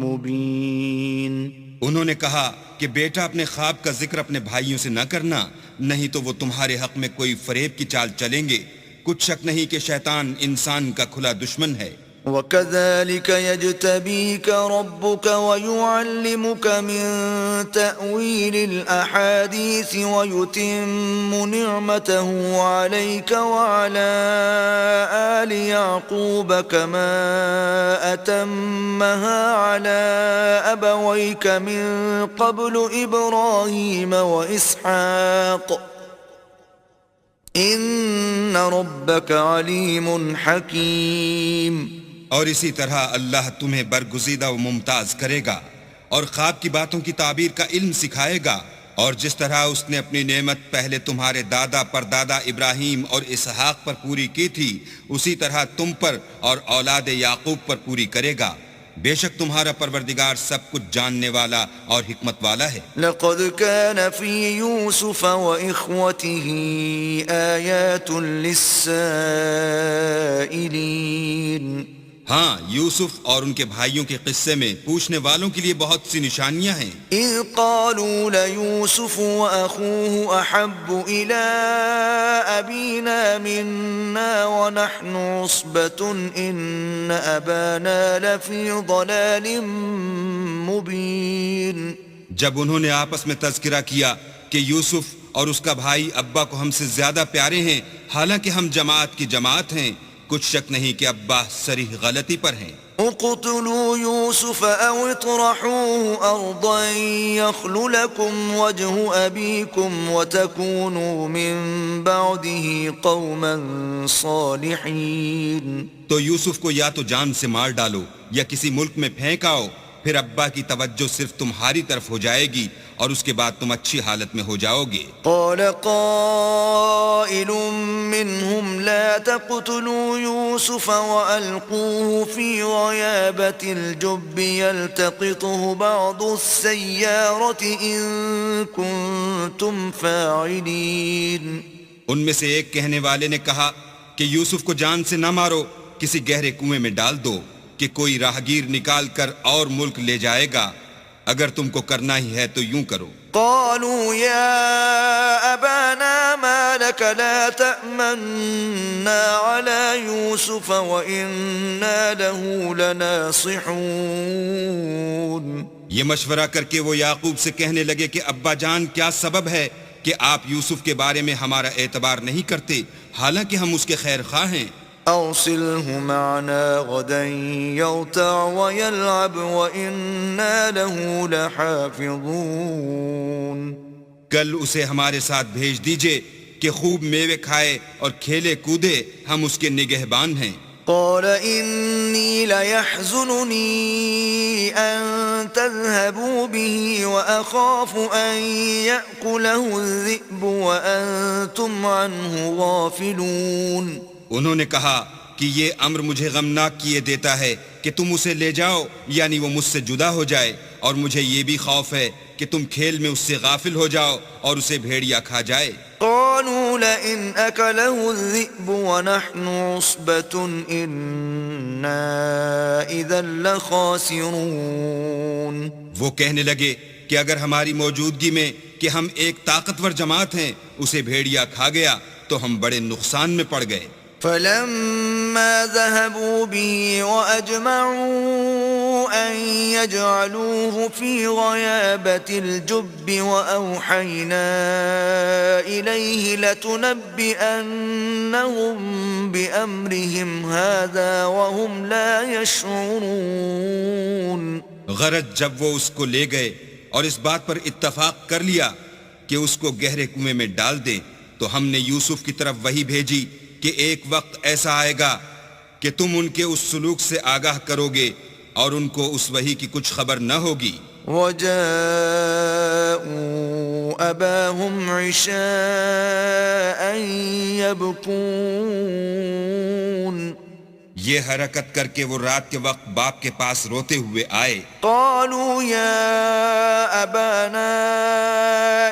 مبين. انہوں نے کہا کہ بیٹا اپنے خواب کا ذکر اپنے بھائیوں سے نہ کرنا، نہیں تو وہ تمہارے حق میں کوئی فریب کی چال چلیں گے. کچھ شک نہیں کہ شیطان انسان کا کھلا دشمن ہے. وَكَذَلِكَ يَجْتَبِيكَ رَبُّكَ وَيُعَلِّمُكَ مِن تَأْوِيلِ الْأَحَادِيثِ وَيُتِمُّ نِعْمَتَهُ عَلَيْكَ وَعَلَى آلِ يَعْقُوبَ كَمَا أَتَمَّهَا عَلَى أَبَوَيْكَ مِن قَبْلُ إِبْرَاهِيمَ وَإِسْحَاقَ إِنَّ رَبَّكَ عَلِيمٌ حَكِيمٌ. اور اسی طرح اللہ تمہیں برگزیدہ و ممتاز کرے گا اور خواب کی باتوں کی تعبیر کا علم سکھائے گا، اور جس طرح اس نے اپنی نعمت پہلے تمہارے دادا پردادا ابراہیم اور اسحاق پر پوری کی تھی، اسی طرح تم پر اور اولاد یعقوب پر پوری کرے گا. بے شک تمہارا پروردگار سب کچھ جاننے والا اور حکمت والا ہے۔ لقد كان في يوسف وإخوته آيات للسائلين۔ ہاں، یوسف اور ان کے بھائیوں کے قصے میں پوچھنے والوں کے لیے بہت سی نشانیاں ہیں۔ إذ قالوا ليوسف وأخوه أحب إلى أبينا منا ونحن عصبة إن أبانا لفي ضلال مبين۔ جب انہوں نے آپس میں تذکرہ کیا کہ یوسف اور اس کا بھائی ابا کو ہم سے زیادہ پیارے ہیں، حالانکہ ہم جماعت کی جماعت ہیں، کچھ شک نہیں کہ ابا صریح غلطی پر ہیں۔ اقتلوا يوسف أو اطرحوه أرضا يخل لكم وجه أبيكم وتكونوا من بعده قوما صالحين۔ تو یوسف کو یا تو جان سے مار ڈالو یا کسی ملک میں پھینک آؤ، پھر ابا کی توجہ صرف تمہاری طرف ہو جائے گی اور اس کے بعد تم اچھی حالت میں ہو جاؤ گے۔ قال قائل منهم لا تقتلوا يوسف وألقوه في غيابة الجب يلتقطه بعض السيارة إن كنتم فاعلين۔ ان میں سے ایک کہنے والے نے کہا کہ یوسف کو جان سے نہ مارو، کسی گہرے کنویں میں ڈال دو کہ کوئی راہگیر نکال کر اور ملک لے جائے گا، اگر تم کو کرنا ہی ہے تو یوں کرو۔ قالوا يا أبانا ما لك لا تأمنا على يوسف وإنا له لناصحون۔ یہ مشورہ کر کے وہ یعقوب سے کہنے لگے کہ ابا جان، کیا سبب ہے کہ آپ یوسف کے بارے میں ہمارا اعتبار نہیں کرتے، حالانکہ ہم اس کے خیر خواہ ہیں۔ أرسله معنا غدا يرتع ويلعب وإنا له لحافظون۔ کل اسے ہمارے ساتھ بھیج دیجئے کہ خوب میوے کھائے اور کھیلے کودے، ہم اس کے نگہبان ہیں۔ قال إني ليحزنني أن تذهبوا به وأخاف أن يأكله الذئب وأنتم عنه غافلون۔ انہوں نے کہا کہ یہ امر مجھے غمناک کیے دیتا ہے کہ تم اسے لے جاؤ، یعنی وہ مجھ سے جدا ہو جائے، اور مجھے یہ بھی خوف ہے کہ تم کھیل میں اس سے غافل ہو جاؤ اور اسے بھیڑیا کھا جائے۔ قالوا لئن أكله الذئب ونحن عصبة إنا إذا لخاسرون۔ وہ کہنے لگے کہ اگر ہماری موجودگی میں کہ ہم ایک طاقتور جماعت ہیں اسے بھیڑیا کھا گیا تو ہم بڑے نقصان میں پڑ گئے۔ فلما ذهبوا به وأجمعوا أن يجعلوه في غيابة الجب وأوحينا إليه لتنبئنهم بأمرهم هذا وهم لا يشعرون۔ غرض جب وہ اس کو لے گئے اور اس بات پر اتفاق کر لیا کہ اس کو گہرے کنویں میں ڈال دیں، تو ہم نے یوسف کی طرف وحی بھیجی کہ ایک وقت ایسا آئے گا کہ تم ان کے اس سلوک سے آگاہ کرو گے اور ان کو اس وحی کی کچھ خبر نہ ہوگی۔ وَجَاءُوا أَبَاهُمْ عِشَاءً يَبْكُونَ۔ یہ حرکت کر کے وہ رات کے وقت باپ کے پاس روتے ہوئے آئے۔ قالوا يا أبانا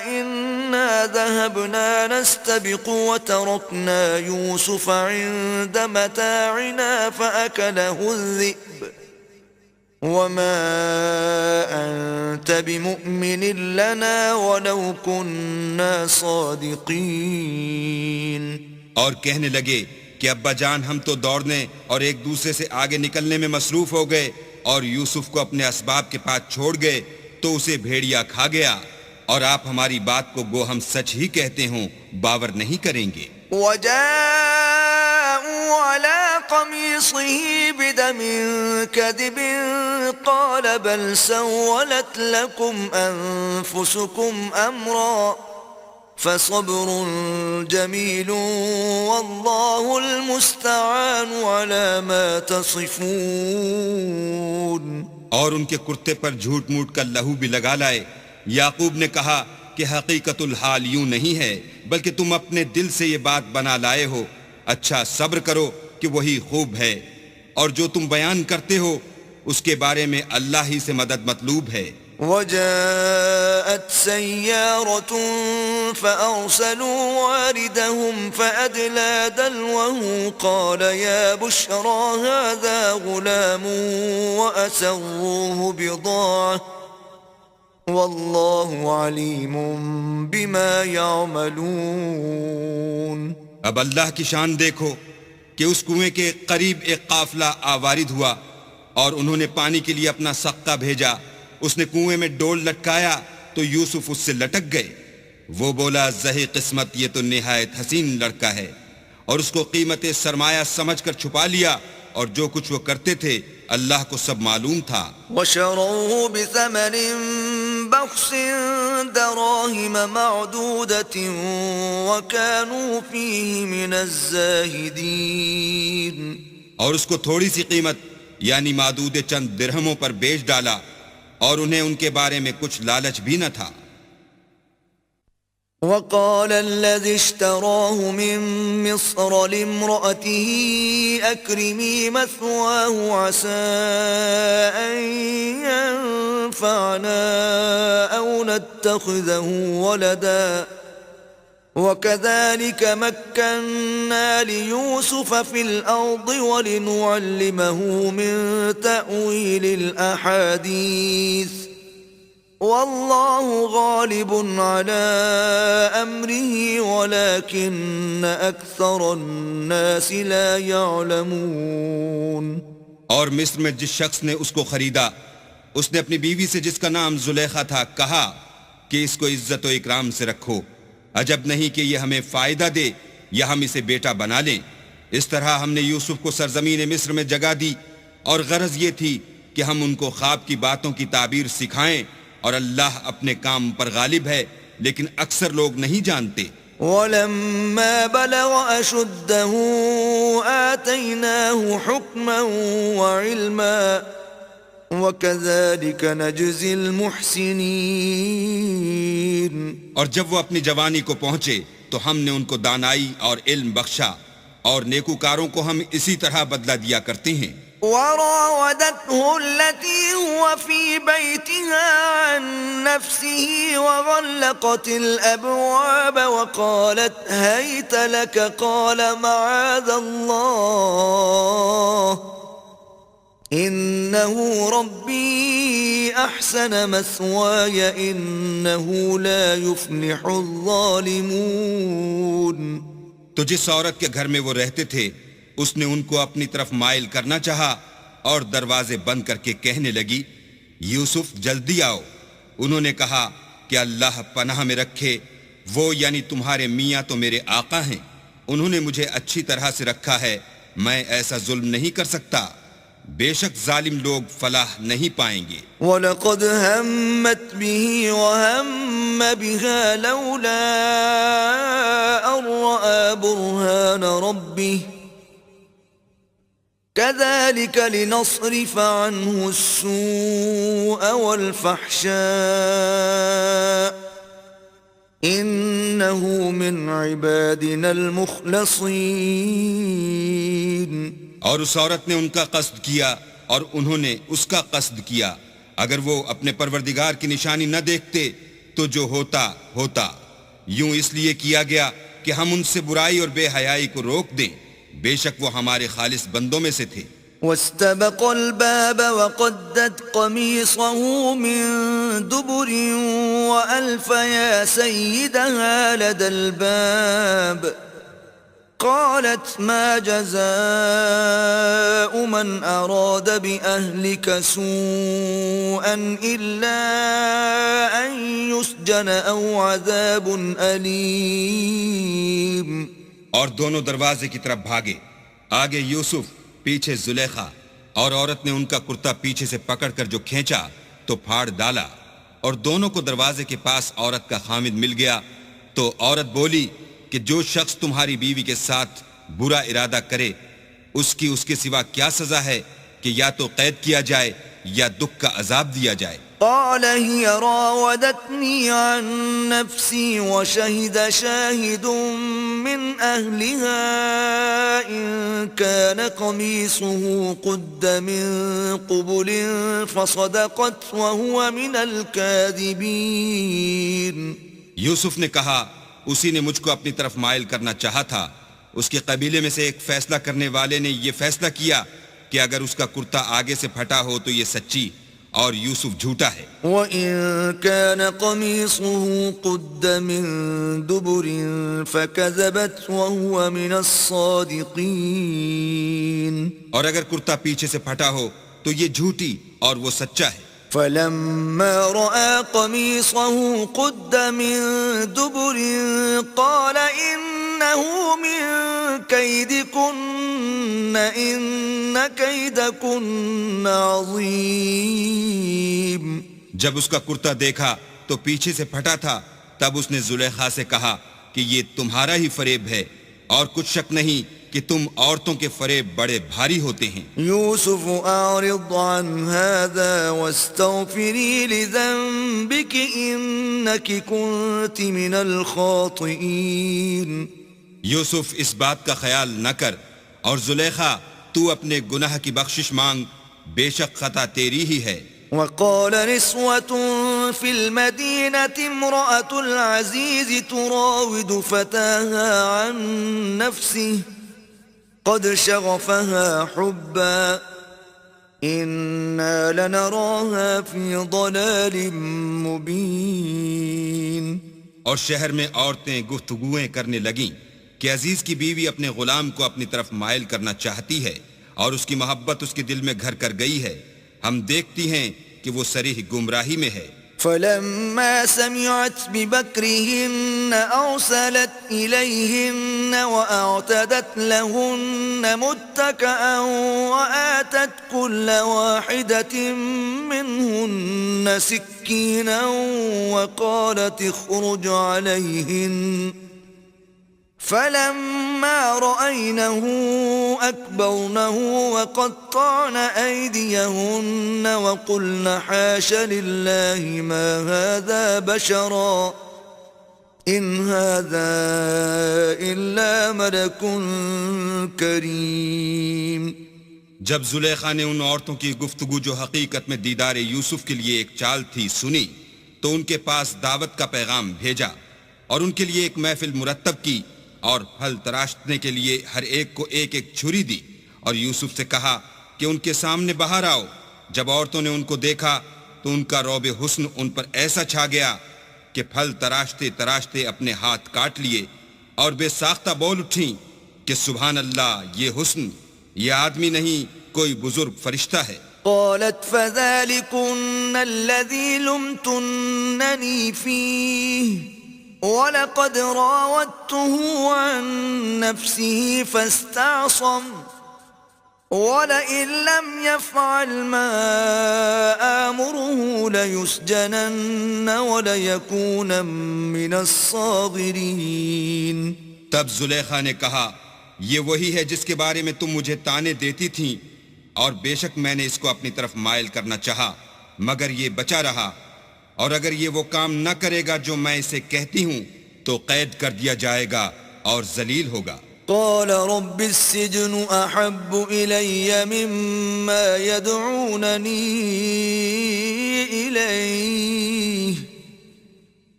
إنا ذهبنا نستبق وتركنا يوسف عند متاعنا فأكله الذئب وما أنت بمؤمن لنا ولو كنا صادقين۔ اور کہنے لگے کہ ابا جان، ہم تو دوڑنے اور ایک دوسرے سے آگے نکلنے میں مصروف ہو گئے اور یوسف کو اپنے اسباب کے پاس چھوڑ گئے تو اسے بھیڑیا کھا گیا، اور آپ ہماری بات کو گو ہم سچ ہی کہتے ہوں باور نہیں کریں گے۔ وجاءوا على قميصه بدم كذب قال بل سولت لكم أنفسكم أمرا فصبر جميل والله المستعان على ما تصفون۔ اور ان کے کرتے پر جھوٹ موٹ کا لہو بھی لگا لائے۔ یعقوب نے کہا کہ حقیقت الحال یوں نہیں ہے، بلکہ تم اپنے دل سے یہ بات بنا لائے ہو۔ اچھا صبر کرو کہ وہی خوب ہے، اور جو تم بیان کرتے ہو اس کے بارے میں اللہ ہی سے مدد مطلوب ہے۔ وجاءت سيارة فأرسلوا واردهم فأدلى دلوه قال يا بشرى هذا غلام وأسروه بضاعة والله عليم بما يعملون۔ اب اللہ کی شان دیکھو کہ اس کنویں کے قریب ایک قافلہ آوارد ہوا اور انہوں نے پانی کے لیے اپنا سقہ بھیجا۔ اس نے کنویں میں ڈول لٹکایا تو یوسف اس سے لٹک گئے۔ وہ بولا زہی قسمت، یہ تو نہایت حسین لڑکا ہے، اور اس کو قیمت سرمایہ سمجھ کر چھپا لیا، اور جو کچھ وہ کرتے تھے اللہ کو سب معلوم تھا۔ وشروه بثمن بخس دراهم معدودة وكانوا فيه من الزاهدين۔ اور اس کو تھوڑی سی قیمت یعنی معدود چند درہموں پر بیچ ڈالا، اور انہیں ان کے بارے میں کچھ لالچ بھی نہ تھا۔ وقال الذي اشتراه من مصر لامرأته أكرمي مثواه عسى أن ينفعنا أو نتخذه ولدا وكذلك مكنا ليوسف في الأرض ولنعلمه من تأويل الأحاديث والله غالب على أمره ولكن أكثر الناس لا يعلمون۔ اور مصر میں جس شخص نے اس کو خریدا، اس نے اپنی بیوی سے جس کا نام زلیخا تھا کہا کہ اس کو عزت و اکرام سے رکھو، عجب نہیں کہ یہ ہمیں فائدہ دے یا ہم اسے بیٹا بنا لیں۔ اس طرح ہم نے یوسف کو سرزمین مصر میں جگہ دی، اور غرض یہ تھی کہ ہم ان کو خواب کی باتوں کی تعبیر سکھائیں، اور اللہ اپنے کام پر غالب ہے لیکن اکثر لوگ نہیں جانتے۔ وَلَمَّا بَلَغَ أَشُدَّهُ آتَيْنَاهُ حُكْمًا وَعِلْمًا وَكَذَلِكَ نَجْزِي الْمُحْسِنِينَ۔ اور جب وہ اپنی جوانی کو پہنچے تو ہم نے ان کو دانائی اور علم بخشا، اور نیکوکاروں کو ہم اسی طرح بدلہ دیا کرتے ہیں۔ وراودته التي هو في بيتها عن نفسه وغلقت الأبواب وقالت هيت لك قال معاذ الله إنه ربي أحسن مثواي إنه لا يفلح الظالمون۔ تو جس عورت کے گھر میں وہ رہتے تھے اس نے ان کو اپنی طرف مائل کرنا چاہا اور دروازے بند کر کے کہنے لگی یوسف جلدی آؤ۔ انہوں نے کہا کہ اللہ پناہ میں رکھے، وہ یعنی تمہارے میاں تو میرے آقا ہیں، انہوں نے مجھے اچھی طرح سے رکھا ہے، میں ایسا ظلم نہیں کر سکتا، بے شک ظالم لوگ فلاح نہیں پائیں گے۔ وَلَقَدْ هَمَّتْ بِهِ وَهَمَّ بِهَا لَوْلَا أَن رَّأَىٰ بُرْهَانَ رَبِّهِ كَذَلِكَ لِنَصْرِفَ عَنْهُ السُّوءَ وَالْفَحْشَاءَ إِنَّهُ مِنْ عِبَادِنَا الْمُخْلَصِينَ۔ اور اس عورت نے ان کا قصد کیا اور انہوں نے اس کا قصد کیا، اگر وہ اپنے پروردگار کی نشانی نہ دیکھتے تو جو ہوتا ہوتا، یوں اس لیے کیا گیا کہ ہم ان سے برائی اور بے حیائی کو روک دیں، بے شک وہ ہمارے خالص بندوں میں سے تھے۔ واستبق الباب وقدت قميصه من دبر وألف يا سيدها لدى الباب قالت ما جزاء من أراد بأهلك سوءا إلا أن يسجن أو عذاب أليم۔ اور دونوں دروازے کی طرف بھاگے، آگے یوسف، پیچھے زلیخا، اور عورت نے ان کا کرتا پیچھے سے پکڑ کر جو کھینچا تو پھاڑ ڈالا، اور دونوں کو دروازے کے پاس عورت کا خامد مل گیا۔ تو عورت بولی کہ جو شخص تمہاری بیوی کے ساتھ برا ارادہ کرے اس کی اس کے سوا کیا سزا ہے کہ یا تو قید کیا جائے یا دکھ کا عذاب دیا جائے۔ قال هي راودتني عن نفسي وشهد شاهد من أهلها إن كان قميصه قد من قبل فصدقت وهو من الكاذبين. یوسف نے کہا اسی نے مجھ کو اپنی طرف مائل کرنا چاہا تھا. اس کے قبیلے میں سے ایک فیصلہ کرنے والے نے یہ فیصلہ کیا کہ اگر اس کا کرتا آگے سے پھٹا ہو تو یہ سچی اور یوسف جھوٹا ہے. وَإِن كَانَ قَمِيصُهُ قُدَّ مِن دُبُرٍ فَكَذَبَتْ وَهُوَ مِنَ الصَّادِقِينَ. اور اگر کرتا پیچھے سے پھٹا ہو تو یہ جھوٹی اور وہ سچا ہے. فَلَمَّا رَأَى قَمِيصَهُ قُدَّ مِن دُبُرٍ قَالَ إِنَّهُ مِن كَيْدِكُنَّ إِنَّ كَيْدَكُنَّ عَظِيمٌ. جب اس کا کرتا دیکھا تو پیچھے سے پھٹا تھا تب اس نے زلیخا سے کہا کہ یہ تمہارا ہی فریب ہے اور کچھ شک نہیں کہ تم عورتوں کے فریب بڑے بھاری ہوتے ہیں. یوسف اعرض عن هذا واستغفری لذنبک انک کنت من الخاطئین. یوسف اس بات کا خیال نہ کر اور زلیخا تو اپنے گناہ کی بخشش مانگ، بے شک خطا تیری ہی ہے. وقال نسوة في المدينة امرأة العزيز تراود فتاها عن نفسه قد شغفها حبا إنا لنراها في ضلال مبين. اور شہر میں عورتیں گفتگویں کرنے لگیں کہ عزیز کی بیوی اپنے غلام کو اپنی طرف مائل کرنا چاہتی ہے اور اس کی محبت اس کے دل میں گھر کر گئی ہے. ہم دیکھتی ہیں کہ وہ صریح گمراہی میں ہے. فلما سمعت بمكرهن أرسلت إليهن وأعتدت لهن متكئا وآتت كل واحدة منهن سكينا وقالت اخرج عليهن فلما رأينه أكبرنه وقطعن أيديهن وقلن حاش لله ما هذا بشرا إن هذا إلا ملك كريم. جب زلیخا نے ان عورتوں کی گفتگو جو حقیقت میں دیدار یوسف کے لیے ایک چال تھی سنی تو ان کے پاس دعوت کا پیغام بھیجا اور ان کے لیے ایک محفل مرتب کی اور پھل تراشنے کے لیے ہر ایک کو ایک ایک چھری دی اور یوسف سے کہا کہ ان کے سامنے باہر آؤ. جب عورتوں نے ان کو دیکھا تو ان کا رعب حسن ان پر ایسا چھا گیا کہ پھل تراشتے تراشتے اپنے ہاتھ کاٹ لیے اور بے ساختہ بول اٹھیں کہ سبحان اللہ، یہ حسن، یہ آدمی نہیں کوئی بزرگ فرشتہ ہے. قالت فذلكن الذي لمتنني فيه وَلَقَدْ رَاوَدتُّهُ عَن نَّفْسِهِ فَاسْتَعْصَمَ وَلَئِن لَّمْ يَفْعَلْ مَا آمُرُهُ لَيُسْجَنَنَّ وَلَيَكُونًا مِّنَ الصَّاغِرِينَ. تب زلیخا نے کہا یہ وہی ہے جس کے بارے میں تم مجھے تانے دیتی تھیں اور بے شک میں نے اس کو اپنی طرف مائل کرنا چاہا مگر یہ بچا رہا اور اگر یہ وہ کام نہ کرے گا جو میں اسے کہتی ہوں تو قید کر دیا جائے گا اور ذلیل ہوگا. قال رب السجن احب الی مما يدعوننی الیہ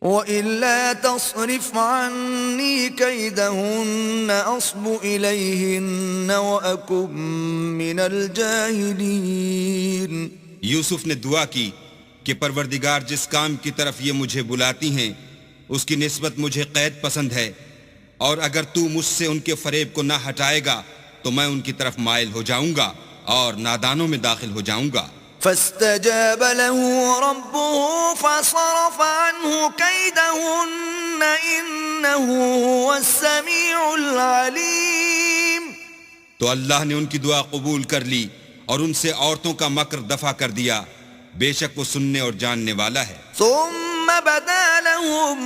وَإِلَّا تَصْرِفْ عَنِّي كَيْدَهُنَّ أَصْبُ إِلَيْهِنَّ وَأَكُن مِّنَ الْجَاهِلِينَ. یوسف نے دعا کی کہ پروردگار جس کام کی طرف یہ مجھے بلاتی ہیں اس کی نسبت مجھے قید پسند ہے اور اگر تو مجھ سے ان کے فریب کو نہ ہٹائے گا تو میں ان کی طرف مائل ہو جاؤں گا اور نادانوں میں داخل ہو جاؤں گا. فاستجاب له ربه فصرف عنه كيدهن إنه هو السميع العليم. تو اللہ نے ان کی دعا قبول کر لی اور ان سے عورتوں کا مکر دفع کر دیا، بے شک وہ سننے اور جاننے والا ہے. ثم بدا لهم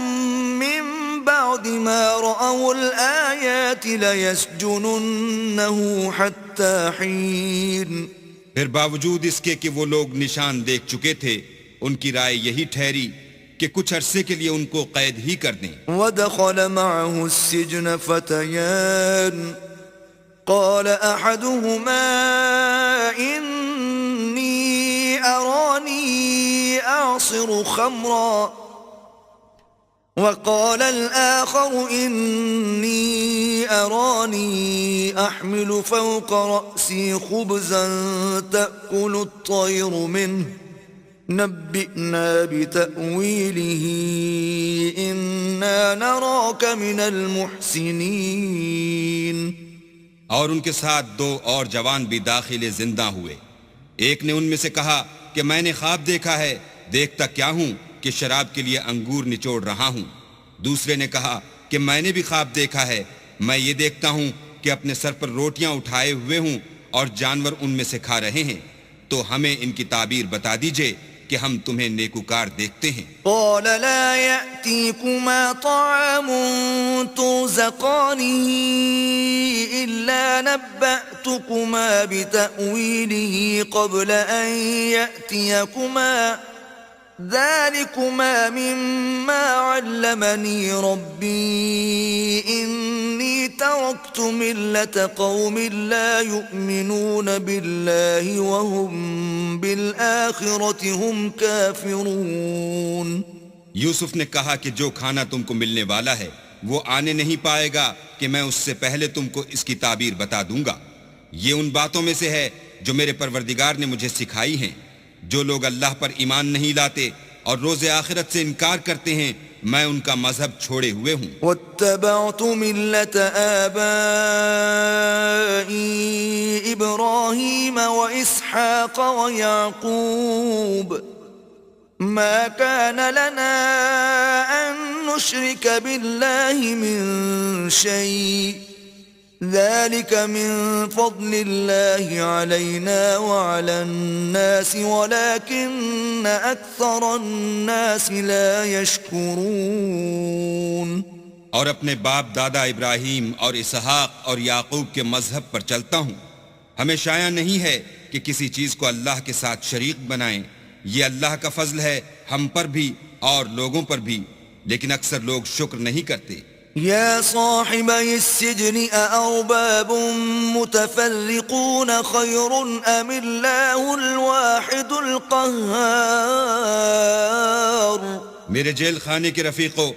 من بعد ما رأوا الآيات ليسجننه حتى حين. پھر باوجود اس کے کہ وہ لوگ نشان دیکھ چکے تھے ان کی رائے یہی ٹھہری کہ کچھ عرصے کے لیے ان کو قید ہی کر دیں. ودخل معه السجن فتيان قال أحدهما إني أراني أعصر خمرا وقال الآخر إني أراني أحمل فوق رأسي خبزا تأكل الطير منه نبئنا بتأويله إنا نراك من المحسنين. اور ان کے ساتھ 2 اور جوان بھی داخل زندہ ہوئے. ایک نے ان میں سے کہا کہ میں نے خواب دیکھا ہے، دیکھتا کیا ہوں کہ شراب کے لیے انگور نچوڑ رہا ہوں. دوسرے نے کہا کہ میں نے بھی خواب دیکھا ہے، میں یہ دیکھتا ہوں کہ اپنے سر پر روٹیاں اٹھائے ہوئے ہوں اور جانور ان میں سے کھا رہے ہیں. تو ہمیں ان کی تعبیر بتا دیجئے کہ ہم تمہیں نیکوکار دیکھتے ہیں. قال لا يأتيكما طعام ترزقانه إلا نبأتكما بتأويله قبل أن يأتيكما ذلكما مما علمني ربي إني تركت ملة قوم لا يؤمنون بالله وهم بالآخرة هم كافرون. یوسف نے کہا کہ جو کھانا تم کو ملنے والا ہے وہ آنے نہیں پائے گا کہ میں اس سے پہلے تم کو اس کی تعبیر بتا دوں گا. یہ ان باتوں میں سے ہے جو میرے پروردگار نے مجھے سکھائی ہیں. جو لوگ اللہ پر ایمان نہیں لاتے اور روز آخرت سے انکار کرتے ہیں میں ان کا مذہب چھوڑے ہوئے ہوں. واتبعت ملة آبائي إبراهيم وإسحاق ويعقوب ما كان لنا أن نشرك بالله من شيء ذلك من فضل الله علينا وعلى الناس ولكن أكثر الناس لا يشكرون. اور اپنے باپ دادا ابراہیم اور اسحاق اور یعقوب کے مذہب پر چلتا ہوں. ہمیں شایع نہیں ہے کہ کسی چیز کو اللہ کے ساتھ شریک بنائیں. یہ اللہ کا فضل ہے ہم پر بھی اور لوگوں پر بھی، لیکن اکثر لوگ شکر نہیں کرتے. يا صاحبي السجن أأرباب متفرقون خير أم الله الواحد القهار. میرے جیل خانے کے رفیقوں،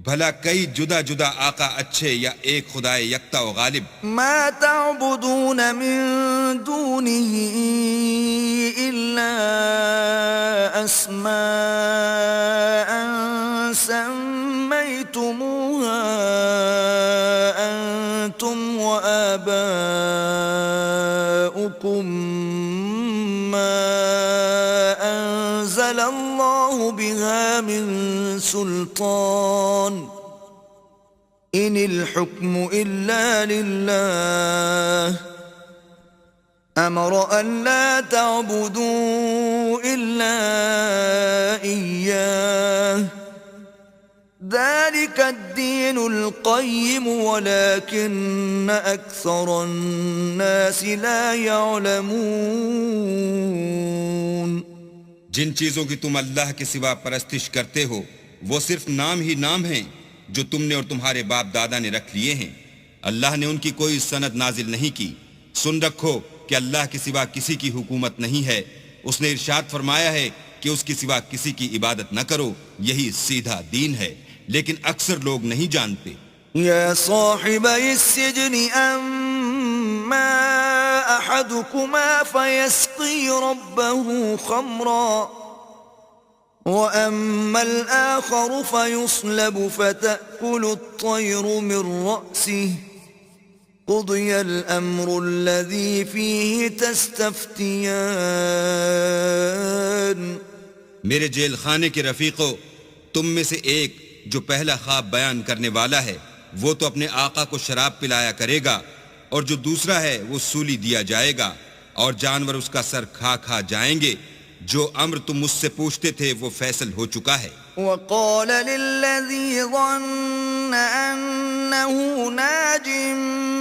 بھلا کئی جدا جدا آقا اچھے یا ایک خدا یکتا و غالب؟ ما تعبدون من دونه إلا أسماء سميتموها أنتم وآباؤكم ما أنزل الله بها من سلطان إن الحكم إلا لله أمر أن لا تعبدوا إلا إياه ذلك الدين القيم ولكن أكثر الناس لا يعلمون. جن چیزوں کی تم اللہ کے سوا پرستش کرتے ہو وہ صرف نام ہی نام ہیں جو تم نے اور تمہارے باپ دادا نے رکھ لیے ہیں. اللہ نے ان کی کوئی سند نازل نہیں کی. سن رکھو کہ اللہ کے سوا کسی کی حکومت نہیں ہے. اس نے ارشاد فرمایا ہے کہ اس کے سوا کسی کی عبادت نہ کرو، یہی سیدھا دین ہے، لیکن اکثر لوگ نہیں جانتے. يا صاحبي السجن أما أحدكما فيسقي ربه خمرا وأما الآخر فيصلب فتأكل الطير من رأسه قضي الأمر الذي فيه تستفتيان. میرے جیل خانے کے رفیقو، تم میں سے ایک جو پہلا خواب بیان کرنے والا ہے وہ تو اپنے آقا کو شراب پلایا کرے گا، اور جو دوسرا ہے وہ سولی دیا جائے گا، اور جانور اس کا سر کھا کھا جائیں گے. جو امر تم مجھ سے پوچھتے تھے وہ فیصل ہو چکا ہے. وقال للذي ظن أنه ناج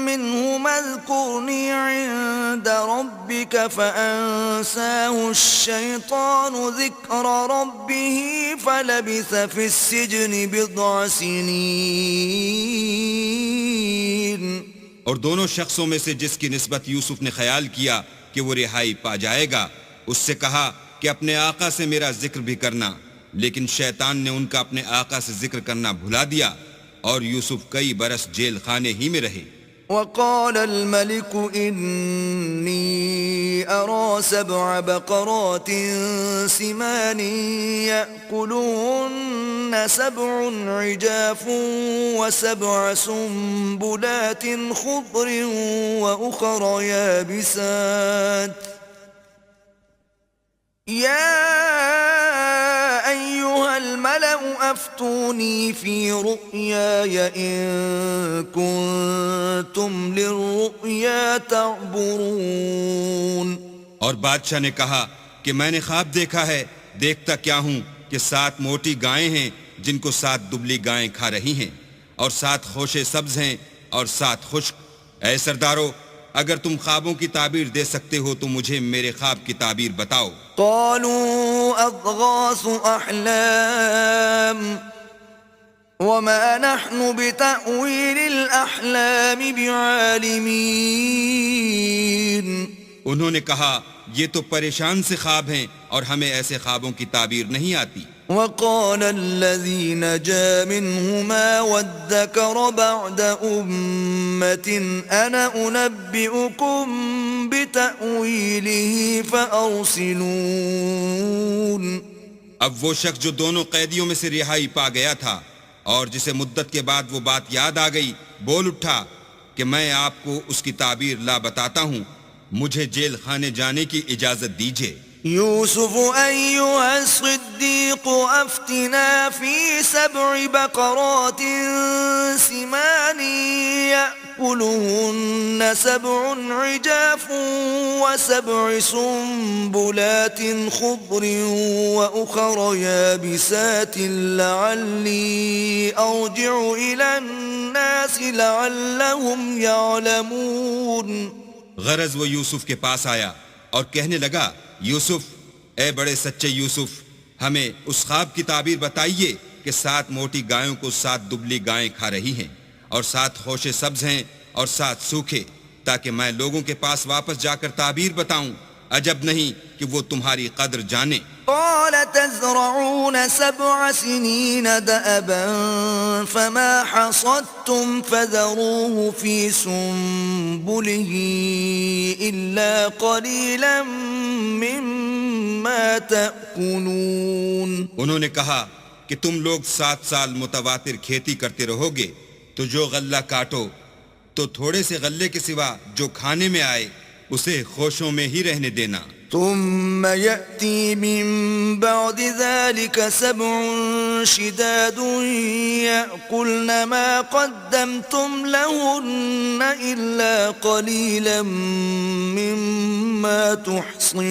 منهما اذكرني عند ربك ربك فأنساه الشيطان ذكر ربه فلبث في السجن بضع سنين. اور دونوں شخصوں میں سے جس کی نسبت یوسف نے خیال کیا کہ وہ رہائی پا جائے گا، اس سے کہا کہ اپنے آقا سے میرا ذکر بھی کرنا، لیکن شیطان نے ان کا اپنے آقا سے ذکر کرنا بھلا دیا، اور یوسف کئی برس جیل خانے ہی میں رہے. وقال الملك إني أرى 7 بقرات سمان يأكلهن 7 عجاف و7 سنبلات خضر وأخر يابسات يا أيها الملأ أفتوني في رؤياي إن كنتم للرؤيا تعبرون. اور بادشاہ نے کہا کہ میں نے خواب دیکھا ہے، دیکھتا کیا ہوں کہ 7 موٹی گائیں ہیں جن کو 7 دبلی گائیں کھا رہی ہیں، اور 7 خوشے سبز ہیں اور 7 خشک. اے سردارو، اگر تم خوابوں کی تعبیر دے سکتے ہو تو مجھے میرے خواب کی تعبیر بتاؤ. قالوا أضغاث أحلام وما نحن بتأويل الأحلام بعالمين. انہوں نے کہا یہ تو پریشان سے خواب ہیں اور ہمیں ایسے خوابوں کی تعبیر نہیں آتی. وقال الذي نجا منهما وادكر بعد أمة أنا أنبئكم بتأويله فأرسلون. اب وہ شخص جو دونوں قیدیوں میں سے رہائی پا گیا تھا اور جسے مدت کے بعد وہ بات یاد آ گئی، بول اٹھا کہ میں آپ کو اس کی تعبیر لا بتاتا ہوں، مجھے جیل خانے جانے کی اجازت دیجیے. يوسف أيها الصديق أفتنا في 7 بقرات سمان يأكلهن 7 عجاف و7 سنبلات خضر وأخر يابسات لعلي أرجع إلى الناس لعلهم يعلمون. غرض وہ یوسف کے پاس آیا اور کہنے لگا، یوسف، اے بڑے سچے یوسف، ہمیں اس خواب کی تعبیر بتائیے کہ 7 موٹی گایوں کو 7 دبلی گائیں کھا رہی ہیں، اور 7 خوشے سبز ہیں اور 7 سوکھے، تاکہ میں لوگوں کے پاس واپس جا کر تعبیر بتاؤں. عجب نہیں کہ وہ تمہاری قدر جانے. قال تزرعون 7 سنين دأبا فما حصدتم فذروه في سنبله إلا قليلا مما تأكلون. انہوں نے کہا کہ تم لوگ 7 سال متواتر کھیتی کرتے رہو گے، تو جو غلہ کاٹو تو تھوڑے سے غلے کے سوا جو کھانے میں آئے اسے خوشوں میں ہی رہنے دینا. ثم يأتي من بعد ذلك 7 شداد يأكلن ما قدمتم لهن إلا قليلا مما تحصنون.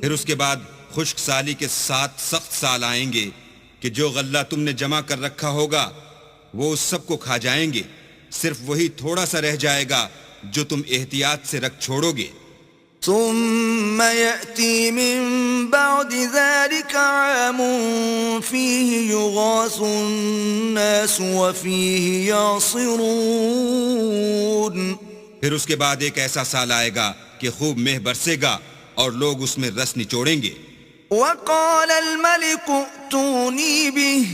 پھر اس کے بعد خشک سالی کے 7 سخت سال آئیں گے کہ جو غلہ تم نے جمع کر رکھا ہوگا وہ اس سب کو کھا جائیں گے، صرف وہی تھوڑا سا رہ جائے گا جو تم احتیاط سے رکھ چھوڑو گے. ثم يأتي من بعد ذلك عام فيه يغاث الناس وفيه يعصرون. پھر اس کے بعد ایک ایسا سال آئے گا کہ خوب مہ برسے گا اور لوگ اس میں رس نچوڑیں گے. وقال الملك ائتوني به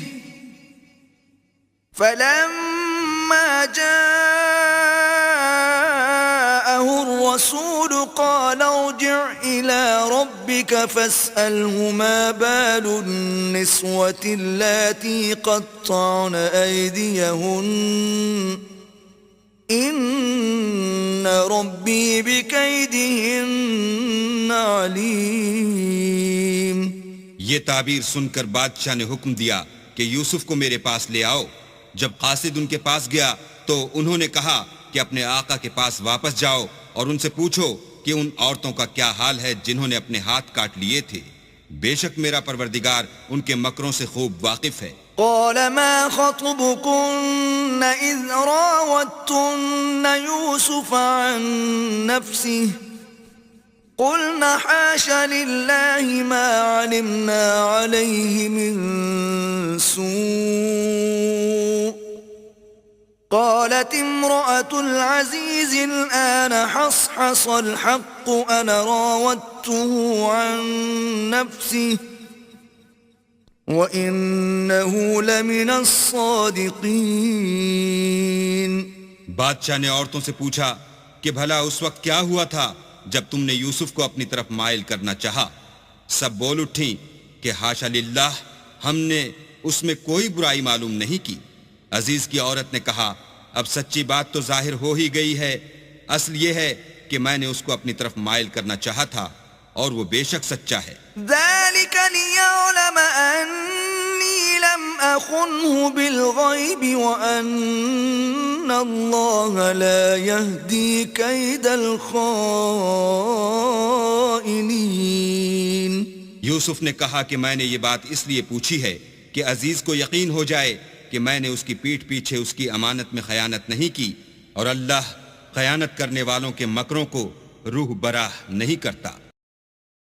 فلما جاءه الرسول قال ارجع إلى ربك فاسأله ما بال النسوة اللاتي قطعن أيديهن إن ربي بكيدهن عليم. یہ تعبیر سن کر بادشاہ نے حکم دیا کہ یوسف کو میرے پاس لے آؤ. جب قاصد ان کے پاس گیا تو انہوں نے کہا کہ اپنے آقا کے پاس واپس جاؤ اور ان سے پوچھو کہ ان عورتوں کا کیا حال ہے جنہوں نے اپنے ہاتھ کاٹ لیے تھے. بے شک میرا پروردگار ان کے مکروں سے خوب واقف ہے. قال ما خطبكن إذ راوتن يوسف عن نفسه قلنا حاش لله ما علمنا عليه من سوء قالت امرأة العزيز الآن حصحص الحق أنا راودته عن نفسه وَإِنَّهُ لَمِنَ الصَّادِقِينَ بادشاہ نے عورتوں سے پوچھا کہ بھلا اس وقت کیا ہوا تھا جب تم نے یوسف کو اپنی طرف مائل کرنا چاہا؟ سب بول اٹھیں کہ حاشا للہ، ہم نے اس میں کوئی برائی معلوم نہیں کی۔ عزیز کی عورت نے کہا اب سچی بات تو ظاہر ہو ہی گئی ہے، اصل یہ ہے کہ میں نے اس کو اپنی طرف مائل کرنا چاہا تھا اور وہ بے شک سچا ہے۔ ذَلِكَ لِيَعْلَمَ أَنِّي لَمْ أَخُنْهُ بِالْغَيْبِ وَأَنَّ اللَّهَ لَا يَهْدِي كَيْدَ الْخَائِنِينَ۔ یوسف نے کہا کہ میں نے یہ بات اس لیے پوچھی ہے کہ عزیز کو یقین ہو جائے کہ میں نے اس کی پیٹھ پیچھے اس کی امانت میں خیانت نہیں کی، اور اللہ خیانت کرنے والوں کے مکروں کو روح براہ نہیں کرتا۔